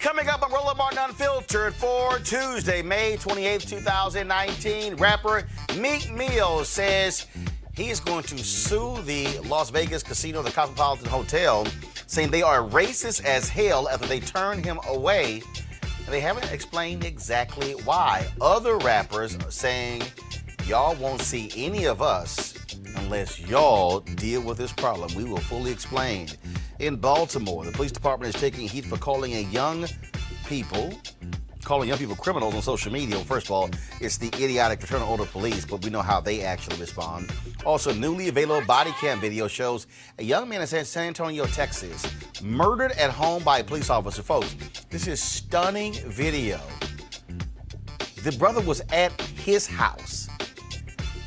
coming up on Roland Martin Unfiltered for Tuesday, May 28th, 2019. Rapper Meek Mill says he's going to sue the Las Vegas casino, the Cosmopolitan Hotel, saying they are racist as hell after they turned him away. And they haven't explained exactly why. Other rappers are saying, y'all won't see any of us unless y'all deal with this problem. We will fully explain. In Baltimore, the police department is taking heat for calling young people criminals on social media. Well, first of all, it's the idiotic fraternal order police, but we know how they actually respond. Also, newly available body cam video shows a young man in San Antonio, Texas, murdered at home by a police officer. Folks, this is stunning video. The brother was at his house.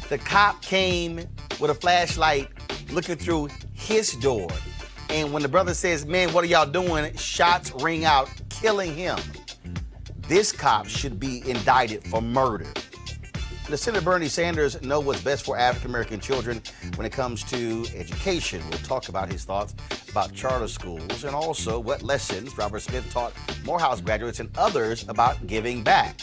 The cop came with a flashlight looking through his door. And when the brother says, man, what are y'all doing? Shots ring out, killing him. This cop should be indicted for murder. The Senator Bernie Sanders knows what's best for African-American children when it comes to education. We'll talk about his thoughts about charter schools and also what lessons Robert Smith taught Morehouse graduates and others about giving back.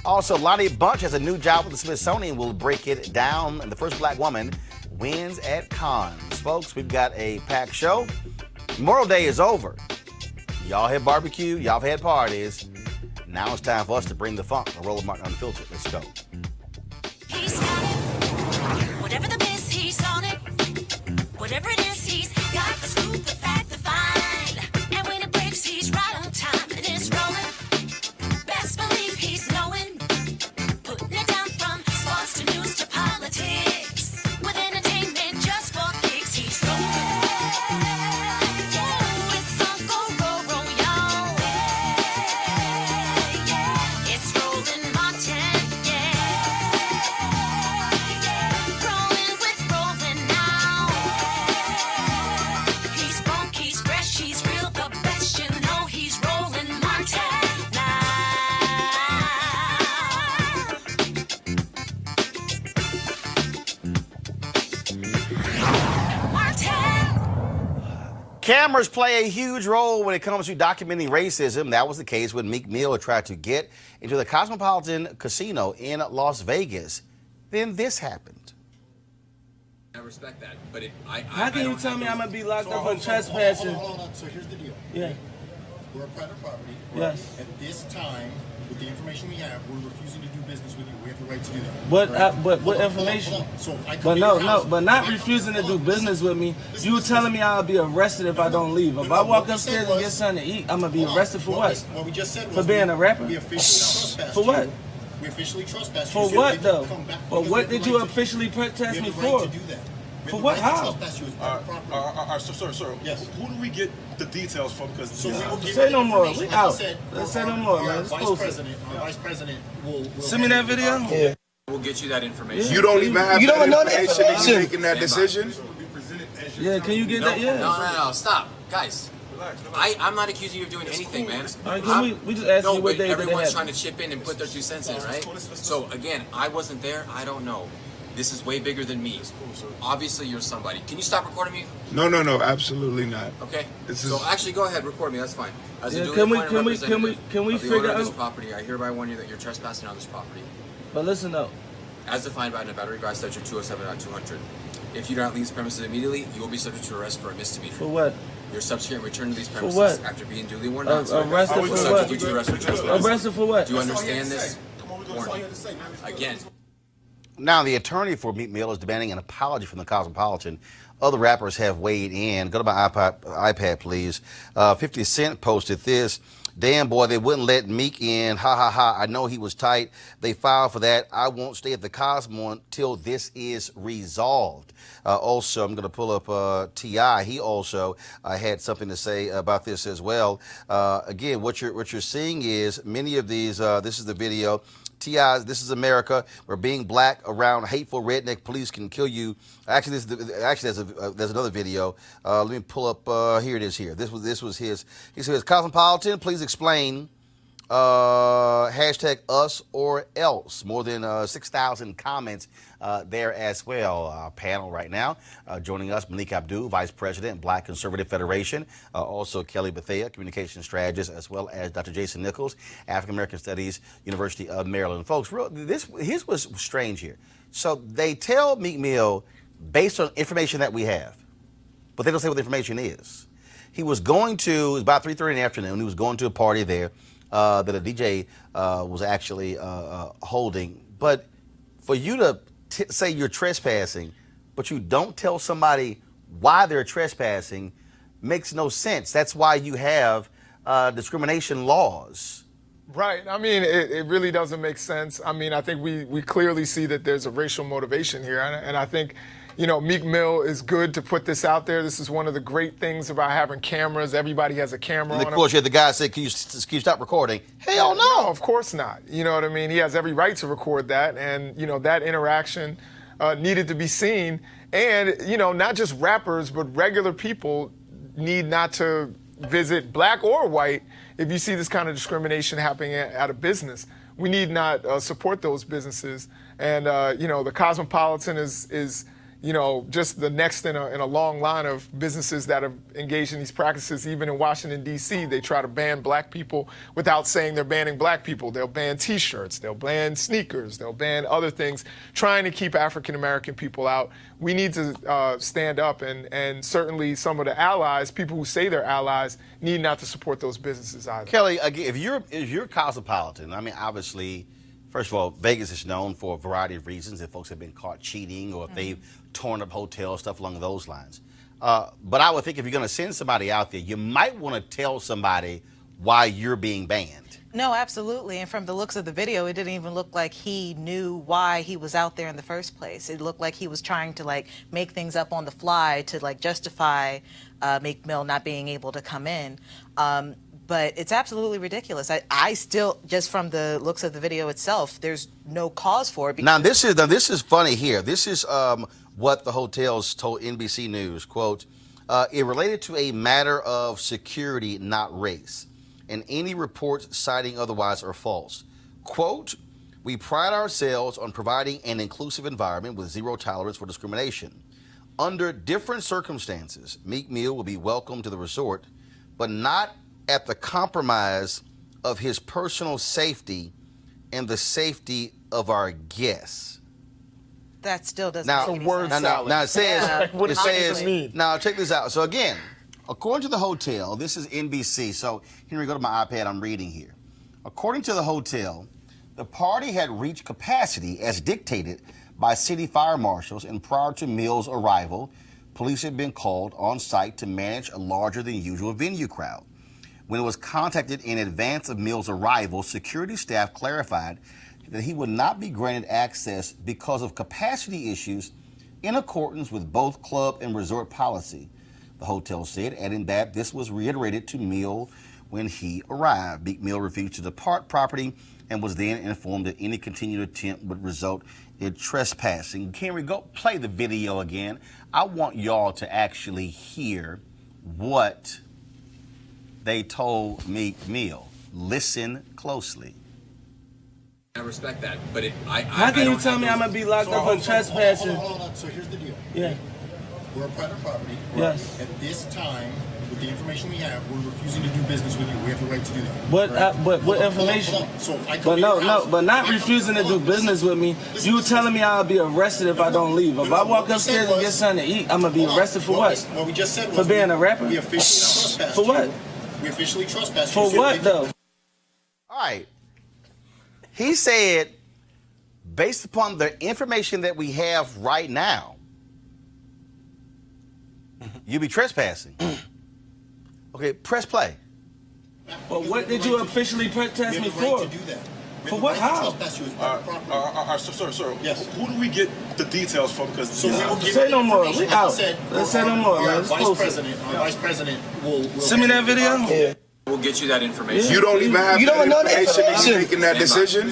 Also, Lonnie Bunch has a new job with the Smithsonian. We'll break it down. And the first black woman wins at cons. Folks, we've got a packed show. Memorial Day is over. Y'all had barbecue, y'all have had parties. Now it's time for us to bring the funk on Roland Martin Unfiltered. Let's go. He's got it. Whatever the biz, he's on it. Whatever it is, he's got the scoop, the fact, the find. And when it breaks, he's right on time and it's rolling. Best believe he's knowing. Putting it down from sports to news to politics. With entertainment just for kicks, he's rolling. It's Uncle Roro, y'all. It's Roland Martin, rolling with Roland now. He's funk, he's fresh, he's real, the best, you know he's Roland Martin now. Cameras play a huge role when it comes to documenting racism. That was the case when Meek Mill tried to get into the Cosmopolitan Casino in Las Vegas. Then this happened. I respect that, but How can you tell me I'm gonna be locked up for trespassing? Hold on. So here's the deal. Yeah. We're a private property. Yes. At this time, with the information we have, we're refusing to do business with you. We have the right to do that. But Right? but what Hold on. information? So if I come But to your no, house, but not if I- refusing to do hold on. business with me. Listen, You telling me I'll be arrested if I don't leave. If No, I no, walk what you said upstairs and get was- something to eat, I'm gonna be Hold on. arrested for what? What we just said was For being a rapper? We officially trespassed For what? you. We officially trespassed For you. So what if though? you come back- But because we what have the did you right to- officially protest we me have the for? right to do that. We have For the what? right to How? trespass you as private property. Sir. Yes. Who do we get the details from? Because So we will give Say you no more. information. We Like I out. said, Let's say our- no more, our man. It's Vice close. President will Send me that video. Yeah. we'll get you that information. You don't even have You that don't know the information and you information. making that decision? Yeah, can you get No, that? Yeah. no, stop, guys. I'm not accusing you of doing anything, man. All right, can we just ask No, you what but day did it everyone's happen? trying to chip in and put their 2 cents in, right? So again, I wasn't there. I don't know. This is way bigger than me. Obviously, you're somebody. Can you stop recording me? No, absolutely not. Okay. This So is- actually, go ahead, record me. That's fine. As a Yeah, duly can we- appointed can we representative of the figure owner of this out- property, I hereby warn you that you're trespassing on this property, But listen though. as defined by Nevada Revised Statute 207.200. If you do not leave these premises immediately, you will be subject to arrest for a misdemeanor. For what? Your subsequent return to these For premises what? after being duly warned out. Arrested will for subject what? you to arrest for trespass. Arrested for what? Do you understand this? Warning. Again. Now, the attorney for Meek Mill is demanding an apology from the Cosmopolitan. Other rappers have weighed in. Go to my iPad, please. 50 Cent posted this. Damn, boy, they wouldn't let Meek in. Ha, ha, ha. I know he was tight. They filed for that. I won't stay at the Cosmo until this is resolved. Also, I'm going to pull up T.I. He also had something to say about this as well. Again, what you're seeing is many of these, this is the video. T.I.'s This Is America, where being black around hateful redneck police can kill you. Actually, there's another video. Let me pull up, here it is here. This was his. He says, Cosmopolitan, please explain Hashtag us or else. More than 6,000 comments there as well. Our panel right now joining us, Monique Abdul, Vice President, Black Conservative Federation. Also Kelly Bethea, Communication Strategist, as well as Dr. Jason Nichols, African American Studies, University of Maryland. Folks, here's what's strange here. So they tell Meek Mill, based on information that we have, but they don't say what the information is. He was going to, it was about 3:30 in the afternoon, he was going to a party there that a DJ was actually holding. But for you to say you're trespassing, but you don't tell somebody why they're trespassing, makes no sense. That's why you have discrimination laws. Right. I mean, it really doesn't make sense. I mean, I think we clearly see that there's a racial motivation here. And I think, Meek Mill is good to put this out there. This is one of the great things about having cameras. Everybody has a camera on. And of course, you had the guy say, can you stop recording? Hell no. No, of course not. You know what I mean? He has every right to record that. And, that interaction needed to be seen. And, not just rappers, but regular people need not to visit, black or white, if you see this kind of discrimination happening at a business. We need not support those businesses. And, the Cosmopolitan is just the next in a long line of businesses that have engaged in these practices. Even in Washington, D.C., they try to ban black people without saying they're banning black people. They'll ban T-shirts, they'll ban sneakers, they'll ban other things, trying to keep African-American people out. We need to stand up, and certainly some of the allies, people who say they're allies, need not to support those businesses either. Kelly, again, if you're Cosmopolitan, I mean, obviously, first of all, Vegas is known for a variety of reasons. If folks have been caught cheating or if they've torn up hotels, stuff along those lines. But I would think if you're going to send somebody out there, you might want to tell somebody why you're being banned. No, absolutely. And from the looks of the video, it didn't even look like he knew why he was out there in the first place. It looked like he was trying to make things up on the fly to justify Meek Mill not being able to come in. But it's absolutely ridiculous. I still, just from the looks of the video itself, there's no cause for it. Now this is funny here. This is what the hotels told NBC News. Quote, it related to a matter of security, not race. And any reports citing otherwise are false. Quote, we pride ourselves on providing an inclusive environment with zero tolerance for discrimination. Under different circumstances, Meek Mill will be welcome to the resort, but not at the compromise of his personal safety and the safety of our guests. That still doesn't Now, make any sense. now it says, What does that mean? now check this out. So again, according to the hotel, this is NBC. So Henry, go to my iPad, I'm reading here. According to the hotel, the party had reached capacity as dictated by city fire marshals, and prior to Mill's arrival, police had been called on site to manage a larger than usual venue crowd. When it was contacted in advance of Mill's arrival, security staff clarified that he would not be granted access because of capacity issues in accordance with both club and resort policy, the hotel said, adding that this was reiterated to Mill when he arrived. Meek Mill refused to depart property and was then informed that any continued attempt would result in trespassing. Can we go play the video again? I want y'all to actually hear what they told Meek Mill. Listen closely. I respect that, but How can you tell me I'm gonna be locked up for trespassing? Hold on. So here's the deal. Yeah. We're a private property. Yes. At this time, with the information we have, we're refusing to do business with you. We have the right to do that. What? Correct? But what Hold on, information? hold on. So if I come But to your no, house, but not if I come- refusing to hold do on, business with me. Listen, You telling me I'll be arrested if I don't leave. If I walk upstairs and get something to eat, I'm gonna be hold on. arrested for what? What we just said was For being a rapper? We officially trespassed For what? you. We officially trespassed For you. what though? All right. He said, based upon the information that we have right now, you'll be trespassing. Okay, press play. But what did you officially protest We me have the right for? to do that. We For have what? the right to How? trespass you as private property. Sir, Yes. who do we get the details from? Because So we will give Say you no more. information. We Like I out. said, Let's say no more, our man. Let's Vice post it. President, our Vice President will Send me that video. Yeah. We'll get you that information. You don't even have You don't know the information and information. you making that decision?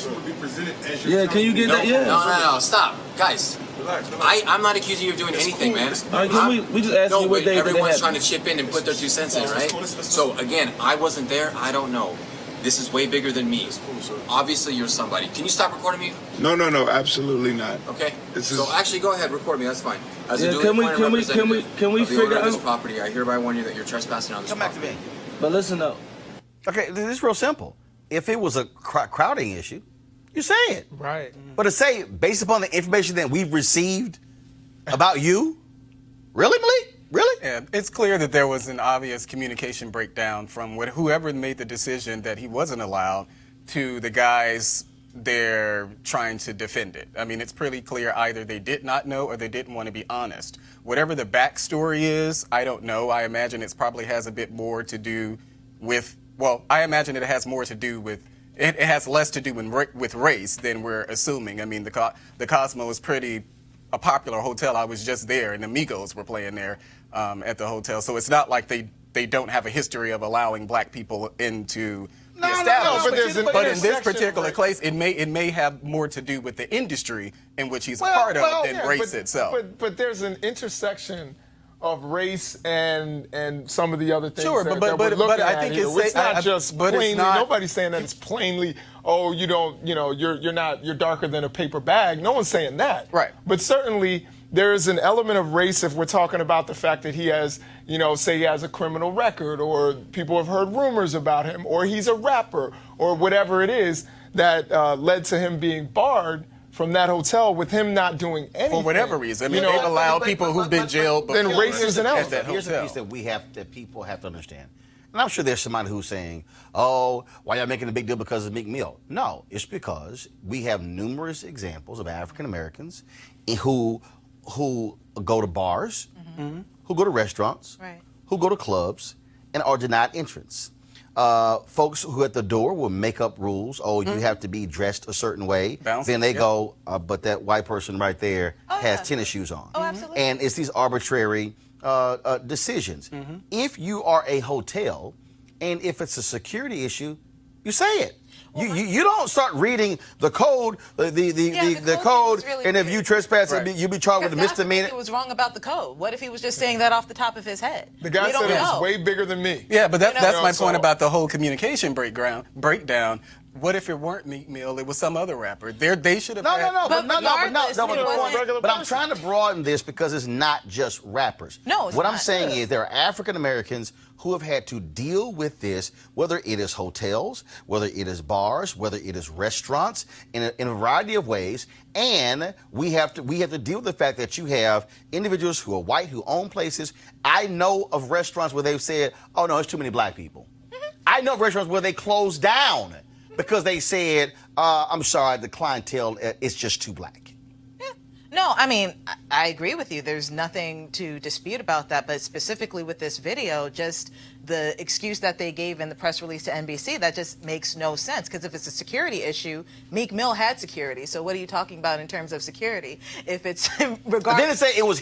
Yeah, can you get that? Yeah. No, stop. Guys, I'm not accusing you of doing anything, man. All right, can we just ask No, you what but day did it everyone's happen? trying to chip in and put their 2 cents in, right? So again, I wasn't there. I don't know. This is way bigger than me. Obviously, you're somebody. Can you stop recording me? No, absolutely not. Okay. This So is- actually, go ahead, record me. That's fine. As a Yeah, duly can we- appointed can we- representative can we of the owner figure of this out- property, I hereby warn you that you're trespassing on this Come back to property. me. But listen up. Okay, this is real simple. If it was a crowding issue, you say it. Right. But to say, based upon the information that we've received about you, really, Malik? Really? Yeah, it's clear that there was an obvious communication breakdown from whoever made the decision that he wasn't allowed to the guys there trying to defend it. I mean, it's pretty clear either they did not know or they didn't want to be honest. Whatever the backstory is, I don't know. I imagine it probably has a bit more to do with, well, I imagine it has more to do with, it has less to do with race than we're assuming. I mean, the Cosmo is pretty a popular hotel. I was just there, and the Migos were playing there at the hotel. So it's not like they don't have a history of allowing black people into the establishment. But in this particular case, it may have more to do with the industry in which he's a part of than race itself. But there's an intersection of race and some of the other things Sure, that but we're looking I at think here. It's not just but plainly. it's not, Nobody's saying that it's plainly. Oh, you don't. You're darker than a paper bag. No one's saying that. Right. But certainly there is an element of race if we're talking about the fact that he has, say he has a criminal record, or people have heard rumors about him, or he's a rapper, or whatever it is that led to him being barred from that hotel with him not doing anything. for whatever reason. I mean, they've allowed people who've been jailed then before race is an at element. that Here's the hotel. piece that people have to understand. And I'm sure there's somebody who's saying, oh, why y'all making a big deal because of Meek Mill? No, it's because we have numerous examples of African Americans who go to bars, who go to restaurants, Right. who go to clubs, and are denied entrance. Folks who at the door will make up rules. Oh, you have to be dressed a certain way. Bouncers, Then they yep. go, but that white person right there has tennis shoes on. Oh, absolutely. And it's these arbitrary decisions. If you are a hotel, and if it's a security issue, you say it. You don't start reading the code, the code, was really and if weird. you trespass, Right. you be charged with a Because that's what misdemeanor. it was wrong about the code. What if he was just saying that off the top of his head? The guy We said don't it was know. way bigger than me. Yeah, but that's my so- point about the whole communication breakdown. What if it weren't Meek Mill? It was some other rapper. They should have. No, But regardless, it wasn't- But I'm trying to broaden this because it's not just rappers. No, it's What I'm not. saying is there are African Americans who have had to deal with this, whether it is hotels, whether it is bars, whether it is restaurants, in a variety of ways. And we have to deal with the fact that you have individuals who are white who own places. I know of restaurants where they've said, "Oh no, it's too many black people." I know of restaurants where they closed down because they said, I'm sorry, the clientele is just too black. No, I mean, I agree with you. There's nothing to dispute about that. But specifically with this video, just the excuse that they gave in the press release to NBC, that just makes no sense. Because if it's a security issue, Meek Mill had security. So what are you talking about in terms of security? If it's But regardless. then it say it was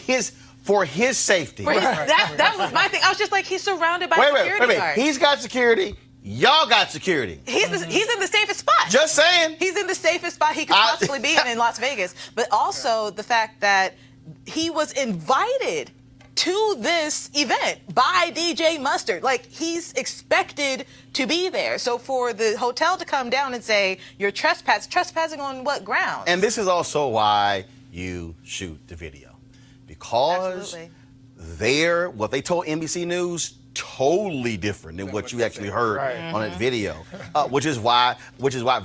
for his safety. That was my thing. I was just like, he's surrounded by Wait, security guards. He's got security. Y'all got security. He's in the safest spot. Just saying. He's in the safest spot he could possibly be in Las Vegas. But also the fact that he was invited to this event by DJ Mustard. Like, he's expected to be there. So for the hotel to come down and say, you're trespassing on what grounds? And this is also why you shoot the video. Because Absolutely. what they told NBC News, totally different than what you actually heard on that video, which is why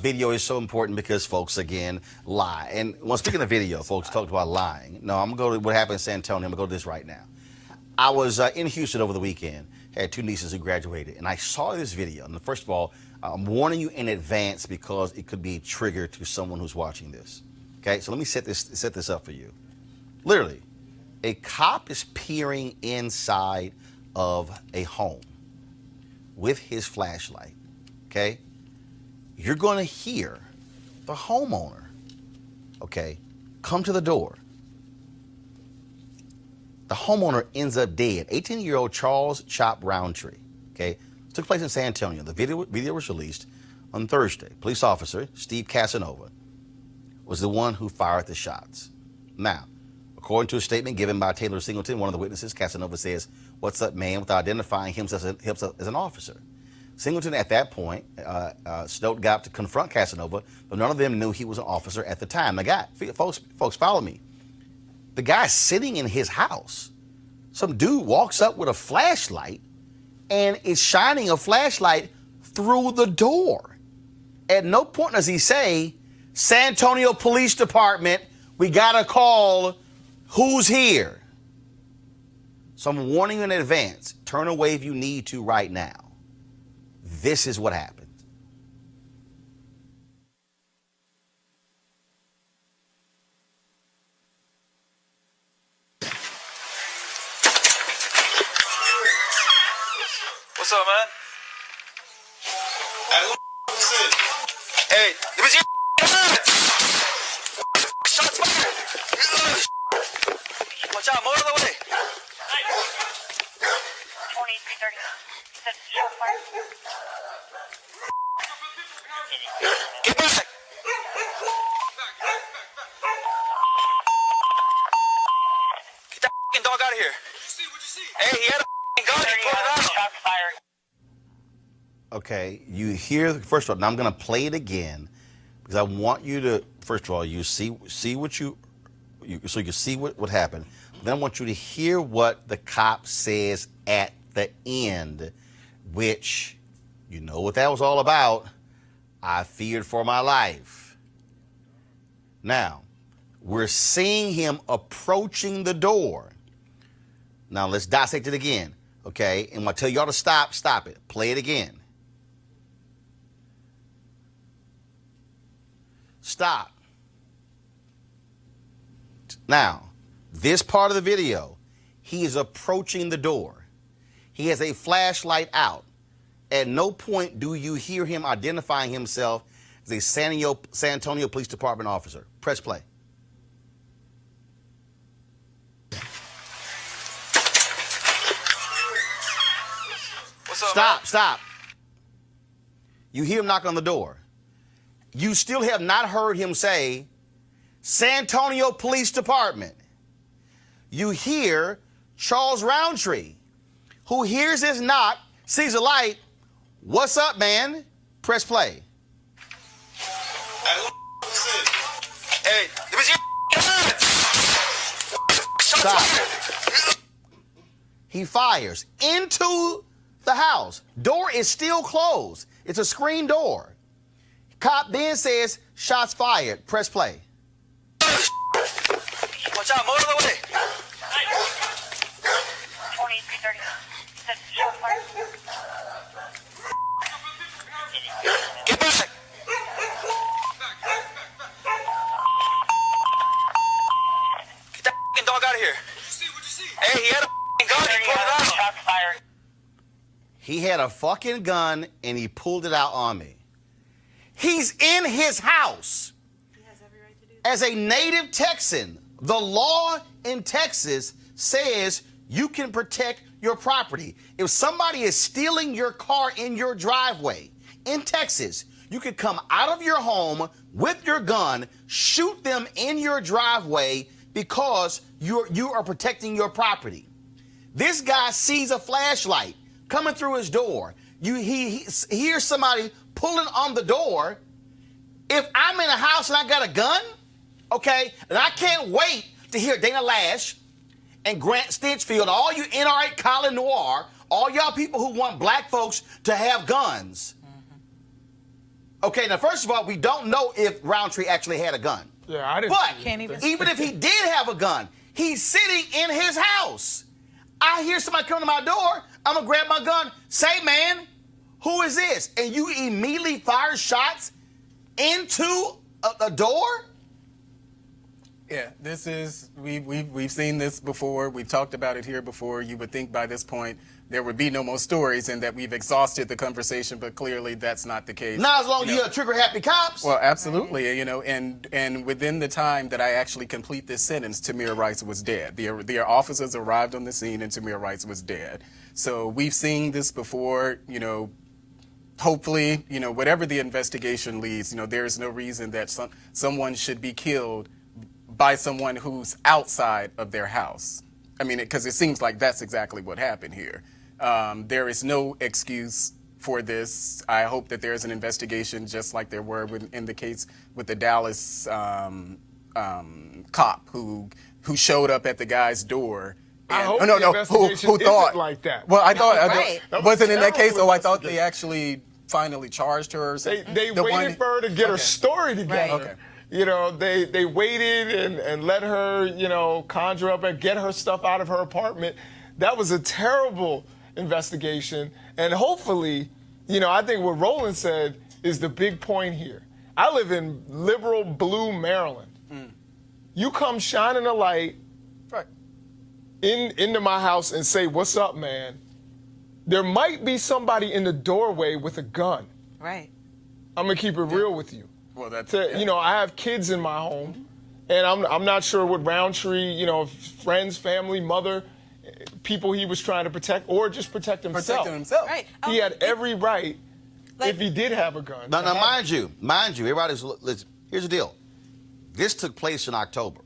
video is so important, because folks again lie. And when speaking of video, folks talked about lying. No, I'm gonna go to what happened in San Antonio. I'm gonna go to this right now. I was in Houston over the weekend. Had two nieces who graduated, and I saw this video. And first of all, I'm warning you in advance because it could be a trigger to someone who's watching this. Okay, so let me set this up for you. Literally, a cop is peering inside of a home with his flashlight, okay? You're gonna hear the homeowner, okay, come to the door. The homeowner ends up dead. 18-year-old Charles Chop Roundtree, okay? Took place in San Antonio. The video was released on Thursday. Police officer Steve Casanova was the one who fired the shots. Now, according to a statement given by Taylor Singleton, one of the witnesses, Casanova says, "What's up, man?" without identifying himself as an officer. Singleton, at that point, Snowden got to confront Casanova, but none of them knew he was an officer at the time. The guy, folks, follow me. The guy's sitting in his house. Some dude walks up with a flashlight and is shining a flashlight through the door. At no point does he say, San Antonio Police Department, we got a call, who's here? So I'm warning you in advance, turn away if you need to right now. This is what happened. What's up, man? Hey, who is this? Hey, it was your shots fired. Watch out, more of the way. 2330. Shots fired. Get back. Get that fucking dog out of here. What'd you see? Hey, he had a fucking gun. He pulled it out. Shots fired. Okay, you hear, first of all, now I'm going to play it again because I want you to, first of all, you see what so you can see what happened. Then I want you to hear what the cop says at the end, which, you know what that was all about. I feared for my life. Now, we're seeing him approaching the door. Now, let's dissect it again, okay? And when I tell y'all to stop, stop it. Play it again. Stop. Now, this part of the video, he is approaching the door. He has a flashlight out. At no point do you hear him identifying himself as a San Antonio Police Department officer. Press play. What's up, Stop, man? stop. You hear him knock on the door. You still have not heard him say, San Antonio Police Department. You hear Charles Roundtree, who hears this knock, sees a light. What's up, man? Press play. Hey, who is this? Hey, it was your shots Stop. fired. He fires into the house. Door is still closed. It's a screen door. Cop then says, shots fired. Press play. Watch out, more of the way. 2330. Shots fired. Get back. Get that fucking dog out of here. What'd you see? Hey, he had a fucking gun. He pulled it out. Shots fired. He had a fucking gun and he pulled it out on me. He's in his house. He has every right to do that. As a native Texan, the law in Texas says you can protect your property. If somebody is stealing your car in your driveway in Texas, you can come out of your home with your gun, shoot them in your driveway because you are protecting your property. This guy sees a flashlight coming through his door. He hears somebody pulling on the door. If I'm in a house and I got a gun, okay, and I can't wait to hear Dana Lash and Grant Stinchfield, all you NRA Colin Noir, all y'all people who want black folks to have guns. Okay, now first of all, we don't know if Roundtree actually had a gun. Yeah, I didn't. But Can't even- even if he did have a gun, he's sitting in his house. I hear somebody come to my door, I'm gonna grab my gun, say, man, who is this? And you immediately fire shots into a door? Yeah, this is, we've seen this before. We've talked about it here before. You would think by this point there would be no more stories and that we've exhausted the conversation, but clearly that's not the case. Not as long as you have trigger-happy cops. Well, absolutely, you know, and within the time that I actually complete this sentence, Tamir Rice was dead. The officers arrived on the scene and Tamir Rice was dead. So we've seen this before, you know. Hopefully, you know, whatever the investigation leads, you know, there is no reason that someone should be killed by someone who's outside of their house. I mean, because it seems like that's exactly what happened here. There is no excuse for this. I hope that there's an investigation, just like there were in the case with the Dallas cop who showed up at the guy's door. I hope who isn't thought like that. Well, I thought Right. wasn't in that case. Oh, I thought they actually finally charged her or something. They waited for her to get her story together. Right. Okay. You know, they waited and let her, you know, conjure up and get her stuff out of her apartment. That was a terrible investigation. And hopefully, you know, I think what Roland said is the big point here. I live in liberal blue Maryland. You come shining a light Right. into my house and say, "What's up, man?" There might be somebody in the doorway with a gun. Right. I'm gonna keep it real with you. Well, that's You know, I have kids in my home, and I'm not sure what Roundtree, you know, friends, family, mother, people he was trying to protect, or just protect himself. protecting himself. Right. He had every right, Like- if he did have a gun. Now, to have it. mind you, everybody's. Here's the deal. This took place in October.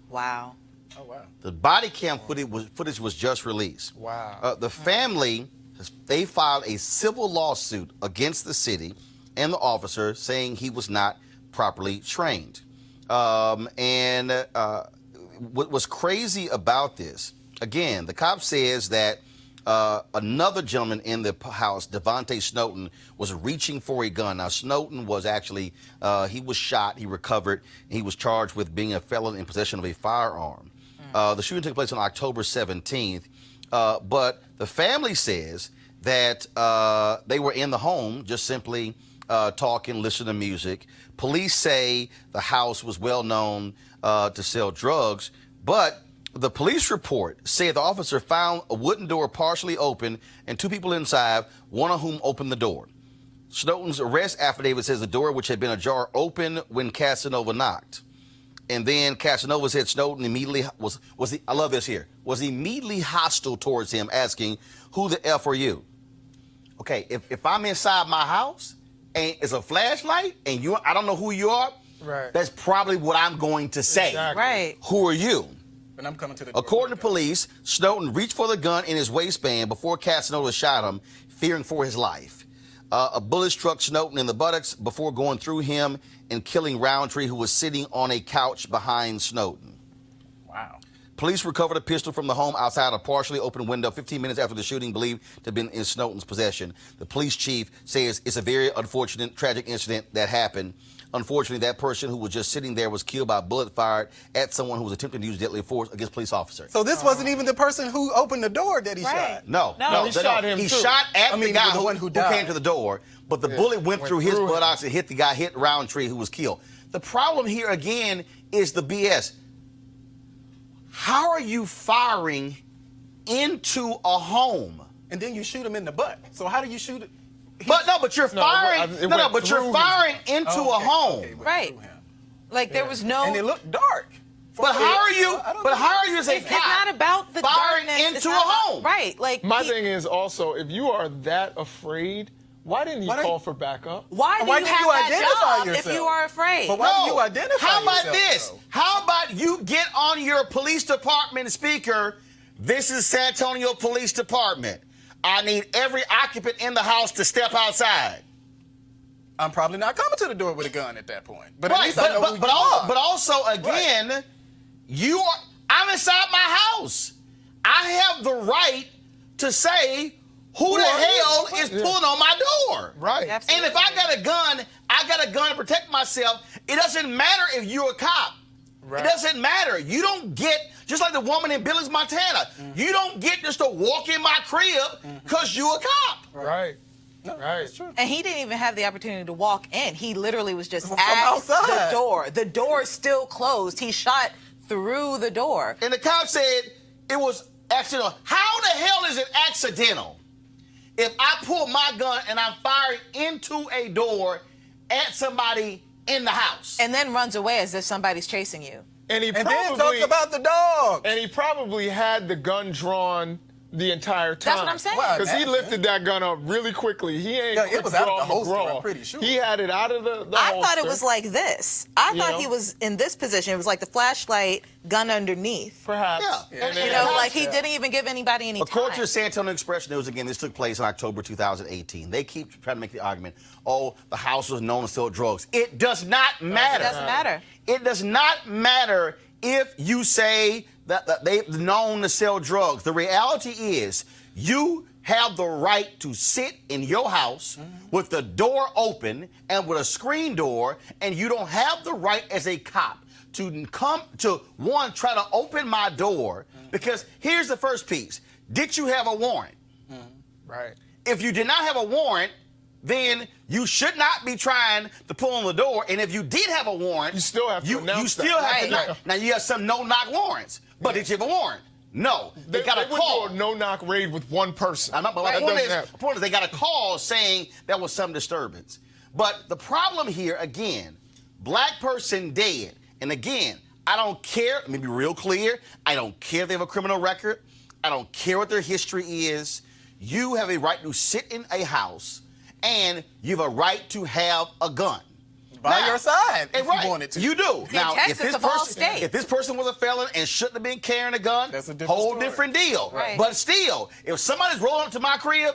Wow. Oh, wow. The body cam footage was just released. Wow. The family, they filed a civil lawsuit against the city and the officer saying he was not properly trained. What was crazy about this, again, the cop says that another gentleman in the house, Devontae Snowden, was reaching for a gun. Now, Snowden was actually, he was shot, he recovered, and he was charged with being a felon in possession of a firearm. The shooting took place on October 17th, but the family says that they were in the home just simply talking, listening to music. Police say the house was well known to sell drugs, but the police report said the officer found a wooden door partially open and two people inside, one of whom opened the door. Snowden's arrest affidavit says the door, which had been ajar, opened when Casanova knocked. And then Casanova said Snowden immediately was immediately hostile towards him, asking, "Who the F are you?" Okay, if I'm inside my house and it's a flashlight and I don't know who you are, Right. that's probably what I'm going to say. Exactly. Right. Who are you? And I'm coming to the door. According to police, Snowden reached for the gun in his waistband before Casanova shot him, fearing for his life. A bullet struck Snowden in the buttocks before going through him and killing Roundtree, who was sitting on a couch behind Snowden. Wow. Police recovered a pistol from the home outside a partially open window 15 minutes after the shooting, believed to have been in Snowden's possession. The police chief says it's a very unfortunate, tragic incident that happened. Unfortunately, that person who was just sitting there was killed by a bullet fired at someone who was attempting to use deadly force against police officers. So this wasn't even the person who opened the door that he shot. No, he shot him He too. shot at the guy the one who died. came to the door, but the bullet went through his buttocks and hit the guy, hit Roundtree, who was killed. The problem here again is the BS. How are you firing into a home? And then you shoot him in the butt. So how do you shoot it? But you're firing. But you're firing into a home. Right. Like there was no. And it looked dark. But how are you? But how are you as a It's not about the firing darkness. It's into a not about- home? Right. Like My thing is also, if you are that afraid, why didn't you call for backup? Why do Why you didn't have you that identify job yourself? if you are afraid? But why do you identify How about yourself, this? though? How about you get on your police department speaker? This is San Antonio Police Department. I need every occupant in the house to step outside. I'm probably not coming to the door with a gun at that point. But at Right, least I know who you are. but also again, I'm inside my house. I have the right to say who the hell is pulling on my door. Right. And if I got a gun, I got a gun to protect myself. It doesn't matter if you're a cop. Right. It doesn't matter. You don't get, just like the woman in Billings, Montana, you don't get just to walk in my crib because you're a cop. Right. Right. And he didn't even have the opportunity to walk in. He literally was just From at outside. the door. The door is still closed. He shot through the door. And the cop said it was accidental. How the hell is it accidental if I pull my gun and I'm firing into a door at somebody in the house? And then runs away as if somebody's chasing you. And he And probably then talks about the dog. And he probably had the gun drawn the entire time. That's what I'm saying. Because he lifted that gun up really quickly. He ain't it was out of the holster, I'm pretty sure. He had it out of the I holster. thought it was like this. I You thought know? he was in this position. It was like the flashlight, gun underneath. Perhaps. Yeah. And You then- know, like he didn't even give anybody any According to time. the San Antonio Express News, again, this took place in October 2018. They keep trying to make the argument, oh, the house was known to sell drugs. It does not matter. It doesn't matter. It does not matter if you say that they've known to sell drugs. The reality is you have the right to sit in your house with the door open and with a screen door, and you don't have the right as a cop to come to, one, try to open my door, because here's the first piece. Did you have a warrant? Right. If you did not have a warrant, then you should not be trying to pull on the door. And if you did have a warrant, You still have to announce you still that. have to Right. knock. Now you have some no-knock warrants, but did you have a warrant? No. They got a wouldn't call. do a no-knock raid with one person. I'm not, but That my doesn't happen. point is, they got a call saying there was some disturbance. But the problem here, again, black person dead. And again, I don't care. Let me be real clear. I don't care if they have a criminal record. I don't care what their history is. You have a right to sit in a house, and you have a right to have a gun. By your side, if right, you wanted to. You do. In Now, Texas, of all states. if this person was a felon and shouldn't have been carrying a gun, That's a different whole story. different deal. Right. But still, if somebody's rolling up to my crib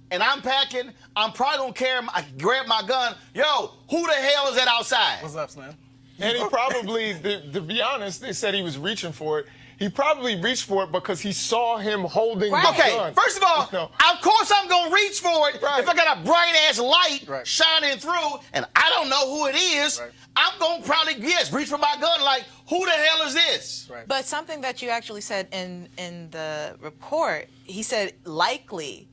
and I'm packing, I'm probably gonna grab my gun. Yo, who the hell is that outside? What's up, Slim? And he probably, to be honest, they said he was reaching for it. He probably reached for it because he saw him holding the Okay, gun. first of all, No. of course I'm gonna reach for it. Right. If I got a bright ass light Right. shining through and I don't know who it is, Right. I'm gonna probably reach for my gun like, who the hell is this? Right. But something that you actually said in the report, he said likely,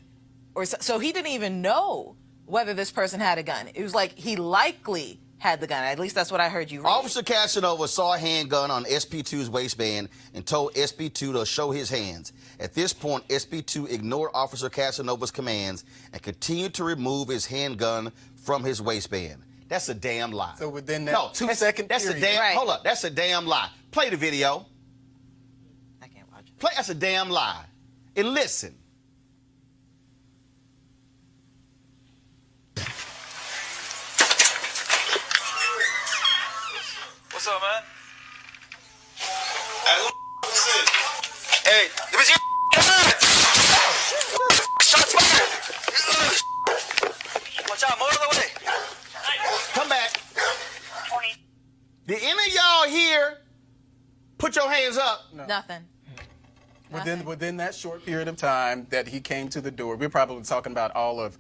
or so he didn't even know whether this person had a gun. It was like he likely had the gun. At least that's what I heard you read. Officer Casanova saw a handgun on SP2's waistband and told SP2 to show his hands. At this point, SP2 ignored Officer Casanova's commands and continued to remove his handgun from his waistband. That's a damn lie. So within that no, 2 second that's period. a damn. Right. Hold up, that's a damn lie. Play the video. I can't watch it. Play. That's a damn lie. And listen. What's up, man? Hey, let me see your shots fired. Watch out, more of the way. Come back. Did any of y'all here put your hands up? Nothing. Within that short period of time that he came to the door, we're probably talking about all of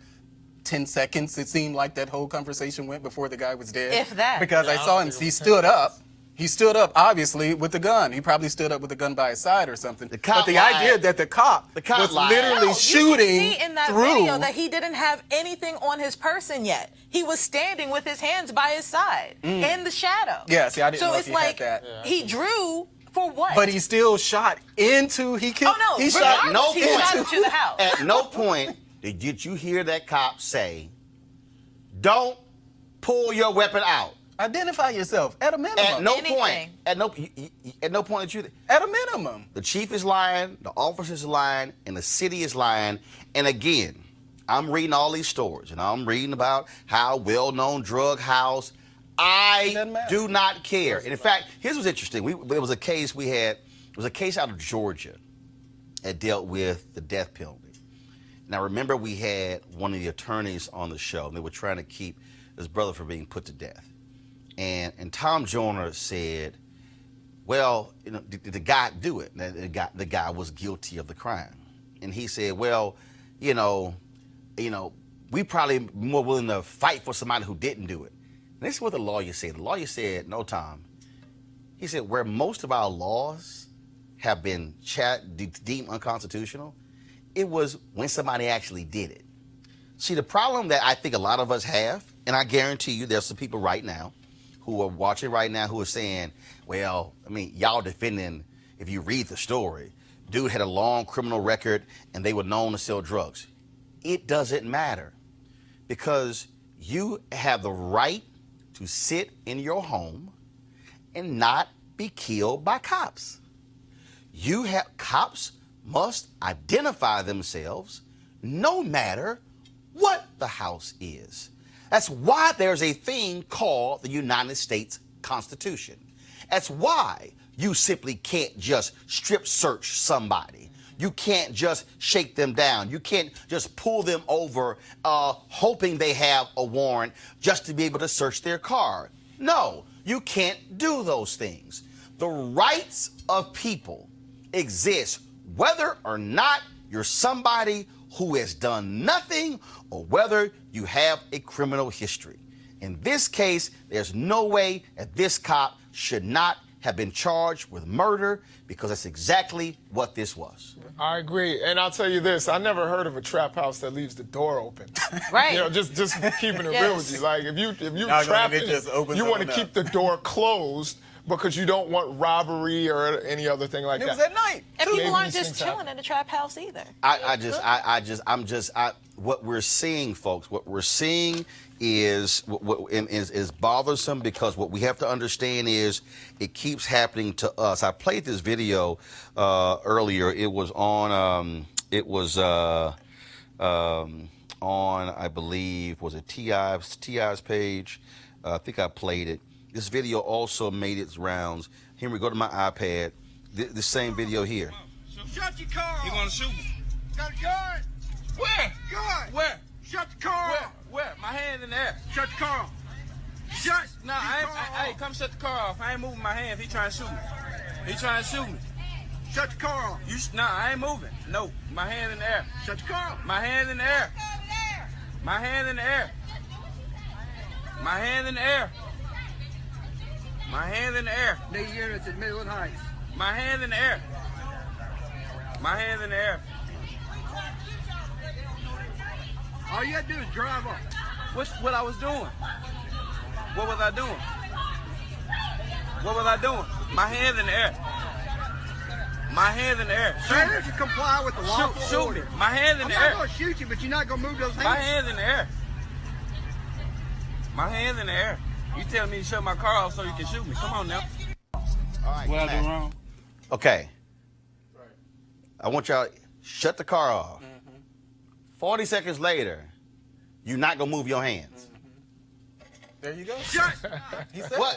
10 seconds, it seemed like that whole conversation went before the guy was dead. If that. Because I saw him, he stood up. He stood up, obviously, with the gun. He probably stood up with the gun by his side or something. The cop but the lied. idea that the cop was lied. literally No, shooting you can see in that through. video that he didn't have anything on his person yet. He was standing with his hands by his side in the shadow. Yeah, see, I didn't so know if it's he like had that. he drew for what? But he still shot into. He killed. Oh no! He shot. regardless, he point. shot into the house. At no point did you hear that cop say, "Don't pull your weapon out." Identify yourself at a minimum. At no Anything. point. At no point that you. At a minimum. The chief is lying, the officers are lying, and the city is lying. And again, I'm reading all these stories, and I'm reading about how well-known drug house. I Doesn't matter. do not care. And in fact, here's what's interesting. There was a case we had. It was a case out of Georgia that dealt with the death penalty. Now, remember, we had one of the attorneys on the show, and they were trying to keep his brother from being put to death. And Tom Joyner said, well, you know, did the guy do it? And the guy was guilty of the crime. And he said, well, you know, we probably more willing to fight for somebody who didn't do it. And this is what the lawyer said. The lawyer said, no, Tom. He said, where most of our laws have been deemed unconstitutional, it was when somebody actually did it. See, the problem that I think a lot of us have, and I guarantee you there's some people right now who are watching right now who are saying, well, I mean, y'all defending, if you read the story, dude had a long criminal record and they were known to sell drugs. It doesn't matter because you have the right to sit in your home and not be killed by cops. Cops must identify themselves no matter what the house is. That's why there's a thing called the United States Constitution. That's why you simply can't just strip search somebody. You can't just shake them down. You can't just pull them over hoping they have a warrant just to be able to search their car. No, you can't do those things. The rights of people exist whether or not you're somebody who has done nothing or whether you have a criminal history. In this case, there's no way that this cop should not have been charged with murder because that's exactly what this was. I agree. And I'll tell you this, I never heard of a trap house that leaves the door open. Right. You know, just keeping it real with you. Like if you trap it, you want to keep the door closed because you don't want robbery or any other thing like that. It was at night. And people Maybe aren't these just things chilling happen. in the trap house either. What we're seeing, folks, what we're seeing is bothersome because what we have to understand is it keeps happening to us. I played this video earlier. It was on I believe, was it T.I.'s page? I think I played it. This video also made its rounds. Here we go to my iPad. The same video here. Shut your car off. You gonna shoot me? Got a gun. Where? Gun. Where? Shut the car Where? off. Where? My hand in the air. Shut the car off. Shut. No, hey, come shut the car off. I ain't moving my hand if he trying to shoot me. He trying to shoot me. Shut the car off. I ain't moving. No, my hand in the air. Shut the car off. My hand in the air. My hand in the air. My hand in the air. My hand in the air. New units at Midland Heights. My hand in the air. My hand in the air. All you gotta do is drive up. What I was doing? What was I doing? What was I doing? My hand in the air. My hand in the air. Shoot me. You comply with the lawful Shoot order. me. My hand in I'm the not air. gonna shoot you, but you're not gonna move those hands. My hand in the air. My hand in the air. You telling me to shut my car off so you can shoot me? Come on now. All right, What I do wrong? Okay. I want y'all to shut the car off. 40 seconds later, you're not going to move your hands. There you go. Shut. He said What?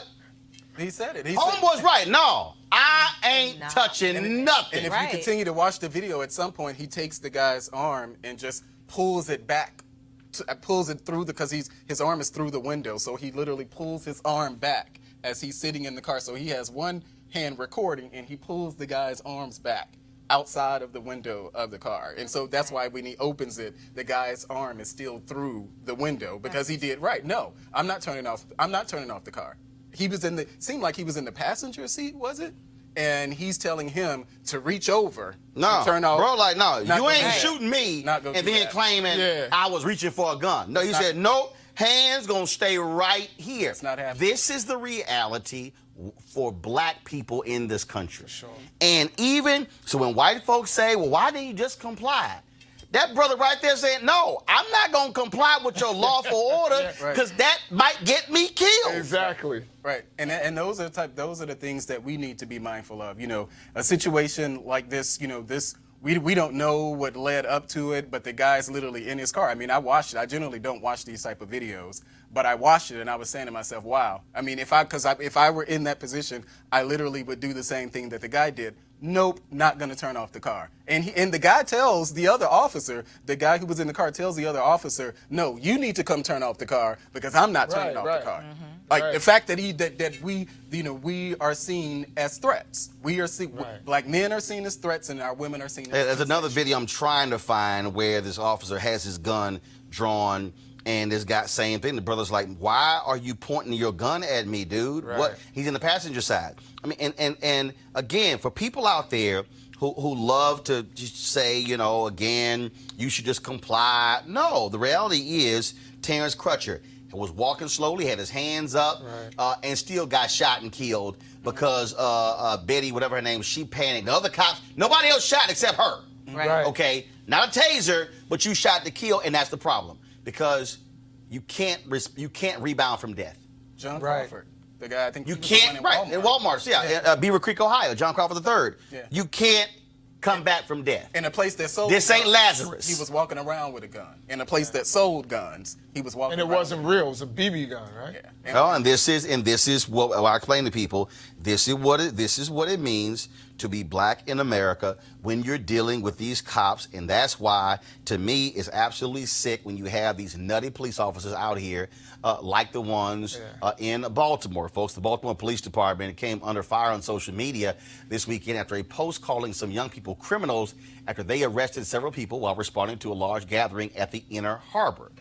it. He said it. He Homeboy's right. No, I ain't touching nothing. And if Right. you continue to watch the video, at some point he takes the guy's arm and just pulls it back, pulls it through because his arm is through the window. So he literally pulls his arm back as he's sitting in the car. So he has one hand recording and he pulls the guy's arms back outside of the window of the car. And so that's why when he opens it, the guy's arm is still through the window because he did right. No, I'm not turning off the car. He was seemed like he was in the passenger seat, was it? And he's telling him to reach over and turn off. Bro, like, no, Not you go ain't do that. shooting me Not go and do then that. claiming Yeah. I was reaching for a gun. No, he said, nope, hands gonna stay right here. It's not happening. This is the reality for black people in this country. Sure. And even, so when white folks say, well, why didn't you just comply? That brother right there saying, no, I'm not going to comply with your lawful order because Right. that might get me killed. Exactly. Right, and those are the things that we need to be mindful of. You know, a situation like this. You know, we don't know what led up to it, but the guy's literally in his car. I mean, I watched it. I generally don't watch these type of videos, but I watched it and I was saying to myself, wow. I mean, if I were in that position, I literally would do the same thing that the guy did. Nope, not gonna turn off the car. And the guy tells the other officer, the guy who was in the car tells the other officer, no, you need to come turn off the car because I'm not turning off the car. Like the fact that we are seen as threats. We are seen, black men are seen as threats and our women are seen as There's another video I'm trying to find where this officer has his gun drawn and this guy same thing. The brother's like, why are you pointing your gun at me, dude? Right. What? He's in the passenger side. I mean, and again, for people out there who love to just say, you know, again, you should just comply. No, the reality is Terrence Crutcher was walking slowly, had his hands up, and still got shot and killed because Betty, whatever her name was, she panicked. The other cops, nobody else shot except her. Right. Okay, not a taser, but you shot to kill, and that's the problem because you can't rebound from death. John Crawford, the guy I think You he was the can't, one in Walmart. in Walmart, Beaver Creek, Ohio, John Crawford III. Yeah. You can't come back from death. In a place that sold This ain't guns, Lazarus. He was walking around with a gun. In a place that sold guns, he was walking And it around wasn't real. It was a BB gun, right? Yeah. Oh, and this is what I explain to people. This is what it means to be black in America when you're dealing with these cops, and that's why, to me, it's absolutely sick when you have these nutty police officers out here, like the ones in Baltimore, folks. The Baltimore Police Department came under fire on social media this weekend after a post calling some young people criminals after they arrested several people while responding to a large gathering at the Inner Harbor.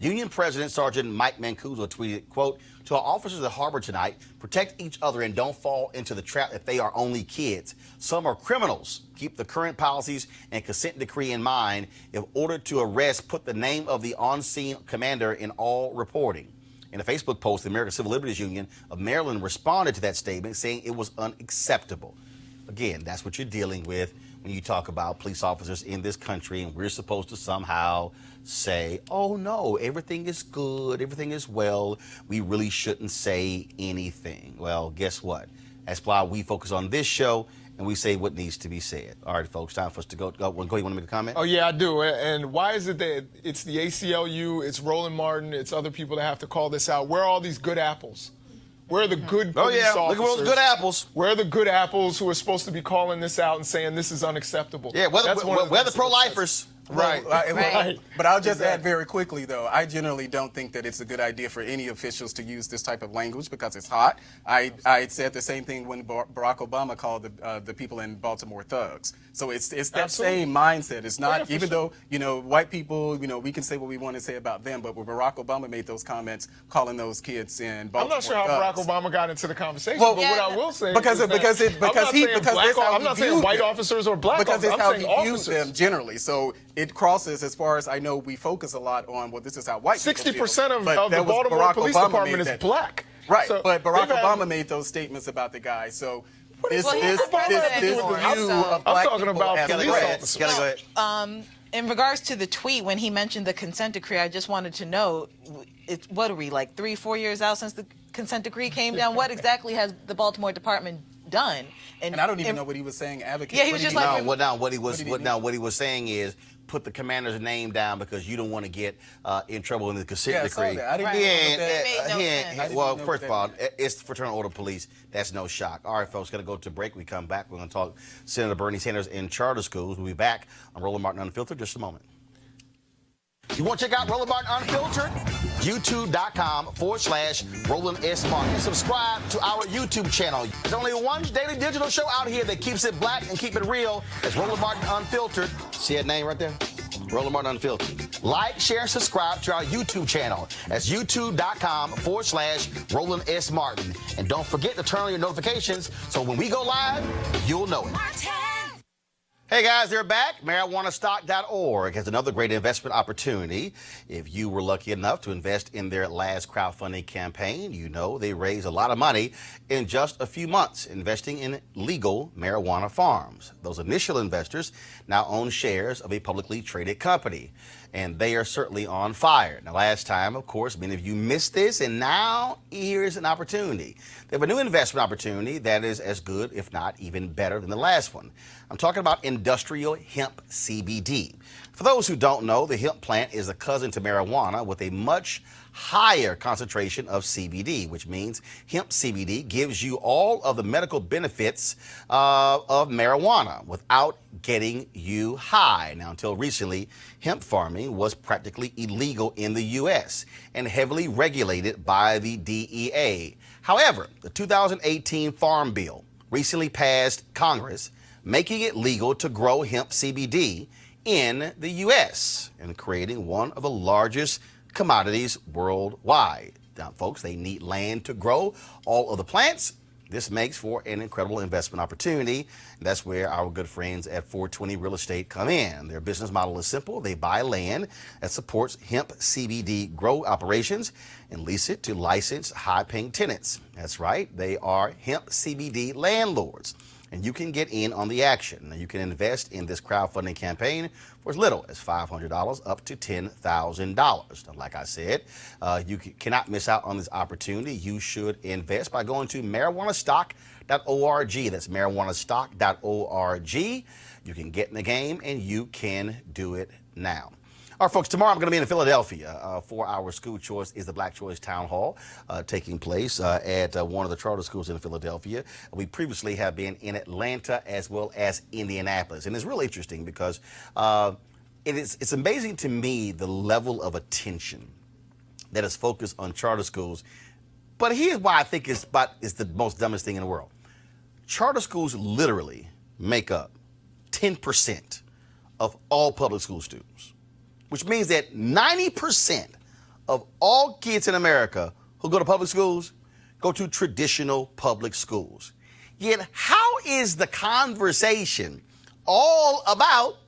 Union President Sergeant Mike Mancuso tweeted, quote, "To our officers at Harbor tonight, protect each other and don't fall into the trap that they are only kids. Some are criminals. Keep the current policies and consent decree in mind. If ordered to arrest, put the name of the on-scene commander in all reporting." In a Facebook post, the American Civil Liberties Union of Maryland responded to that statement, saying it was unacceptable. Again, that's what you're dealing with when you talk about police officers in this country, and we're supposed to somehow say, oh no, everything is good, everything is well, we really shouldn't say anything. Well, guess what? That's why we focus on this show and we say what needs to be said. All right, folks, time for us to go. You want to make a comment? Oh, yeah, I do. And why is it that it's the ACLU, it's Roland Martin, it's other people that have to call this out? Where are all these good apples? Where are the good police officers? Look at all the good apples. Where are the good apples who are supposed to be calling this out and saying this is unacceptable? Yeah, where the pro-lifers? Right. Right. But I'll just add very quickly, though, I generally don't think that it's a good idea for any officials to use this type of language because it's hot. I said the same thing when Barack Obama called the people in Baltimore thugs. So it's that same mindset. It's not, even though, white people, we can say what we want to say about them, but when Barack Obama made those comments calling those kids in Baltimore I'm not sure how thugs, Barack Obama got into the conversation, well, but what I will say because is I'm not saying white officers or black because officers. it's how I'm he saying views officers. them generally. So it crosses, as far as I know, we focus a lot on, well, this is how white people feel. 60% of But the that was Baltimore Barack Police Obama Department made is that. black. Right, So but Barack they've had- Obama made those statements about the guy. So this Well, he's the view president. of black I'm talking people about as police threats. officers. Gotta go ahead. In regards to the tweet, when he mentioned the consent decree, I just wanted to know, what are we, like 3-4 years out since the consent decree came down? What exactly has the Baltimore Department done? And I don't even know what he was saying. Advocate. Yeah, he was just like, what he was saying is put the commander's name down because you don't want to get in trouble in the consent decree. I saw that. I didn't even know that. Well, first of all, it's Fraternal Order Police. That's no shock. All right, folks, going to go to break. We come back. We're going to talk Senator Bernie Sanders in charter schools. We'll be back on Roland Martin Unfiltered just a moment. You want to check out Roland Martin Unfiltered? YouTube.com/Roland S. Martin. Subscribe to our YouTube channel. There's only one daily digital show out here that keeps it black and keep it real. It's Roland Martin Unfiltered. See that name right there? Roland Martin Unfiltered. Like, share, and subscribe to our YouTube channel. That's YouTube.com/Roland S. Martin. And don't forget to turn on your notifications so when we go live, you'll know it. Hey guys, they're back. MarijuanaStock.org has another great investment opportunity. If you were lucky enough to invest in their last crowdfunding campaign, you know they raised a lot of money in just a few months investing in legal marijuana farms. Those initial investors now own shares of a publicly traded company, and they are certainly on fire. Now, last time, of course, many of you missed this, and now here's an opportunity. They have a new investment opportunity that is as good, if not even better than the last one. I'm talking about industrial hemp CBD. For those who don't know, the hemp plant is a cousin to marijuana with a much higher concentration of CBD, which means hemp CBD gives you all of the medical benefits of marijuana without getting you high. Now, until recently, hemp farming was practically illegal in the U.S. and heavily regulated by the DEA. However, the 2018 Farm Bill recently passed Congress, making it legal to grow hemp CBD in the U.S. and creating one of the largest commodities worldwide. Now, folks, they need land to grow all of the plants. This makes for an incredible investment opportunity. That's where our good friends at 420 Real Estate come in. Their business model is simple. They buy land that supports hemp CBD grow operations and lease it to licensed high-paying tenants. That's right. They are hemp CBD landlords. And you can get in on the action. Now, you can invest in this crowdfunding campaign for as little as $500 up to $10,000. Now, like I said, you cannot miss out on this opportunity. You should invest by going to marijuanastock.org. That's marijuanastock.org. You can get in the game, and you can do it now. All right, folks, tomorrow I'm going to be in Philadelphia for our School Choice is the Black Choice Town Hall taking place at one of the charter schools in Philadelphia. We previously have been in Atlanta as well as Indianapolis. And it's really interesting because it's amazing to me the level of attention that is focused on charter schools. But here's why I think it's the most dumbest thing in the world. Charter schools literally make up 10% of all public school students, which means that 90% of all kids in America who go to public schools go to traditional public schools. Yet how is the conversation all about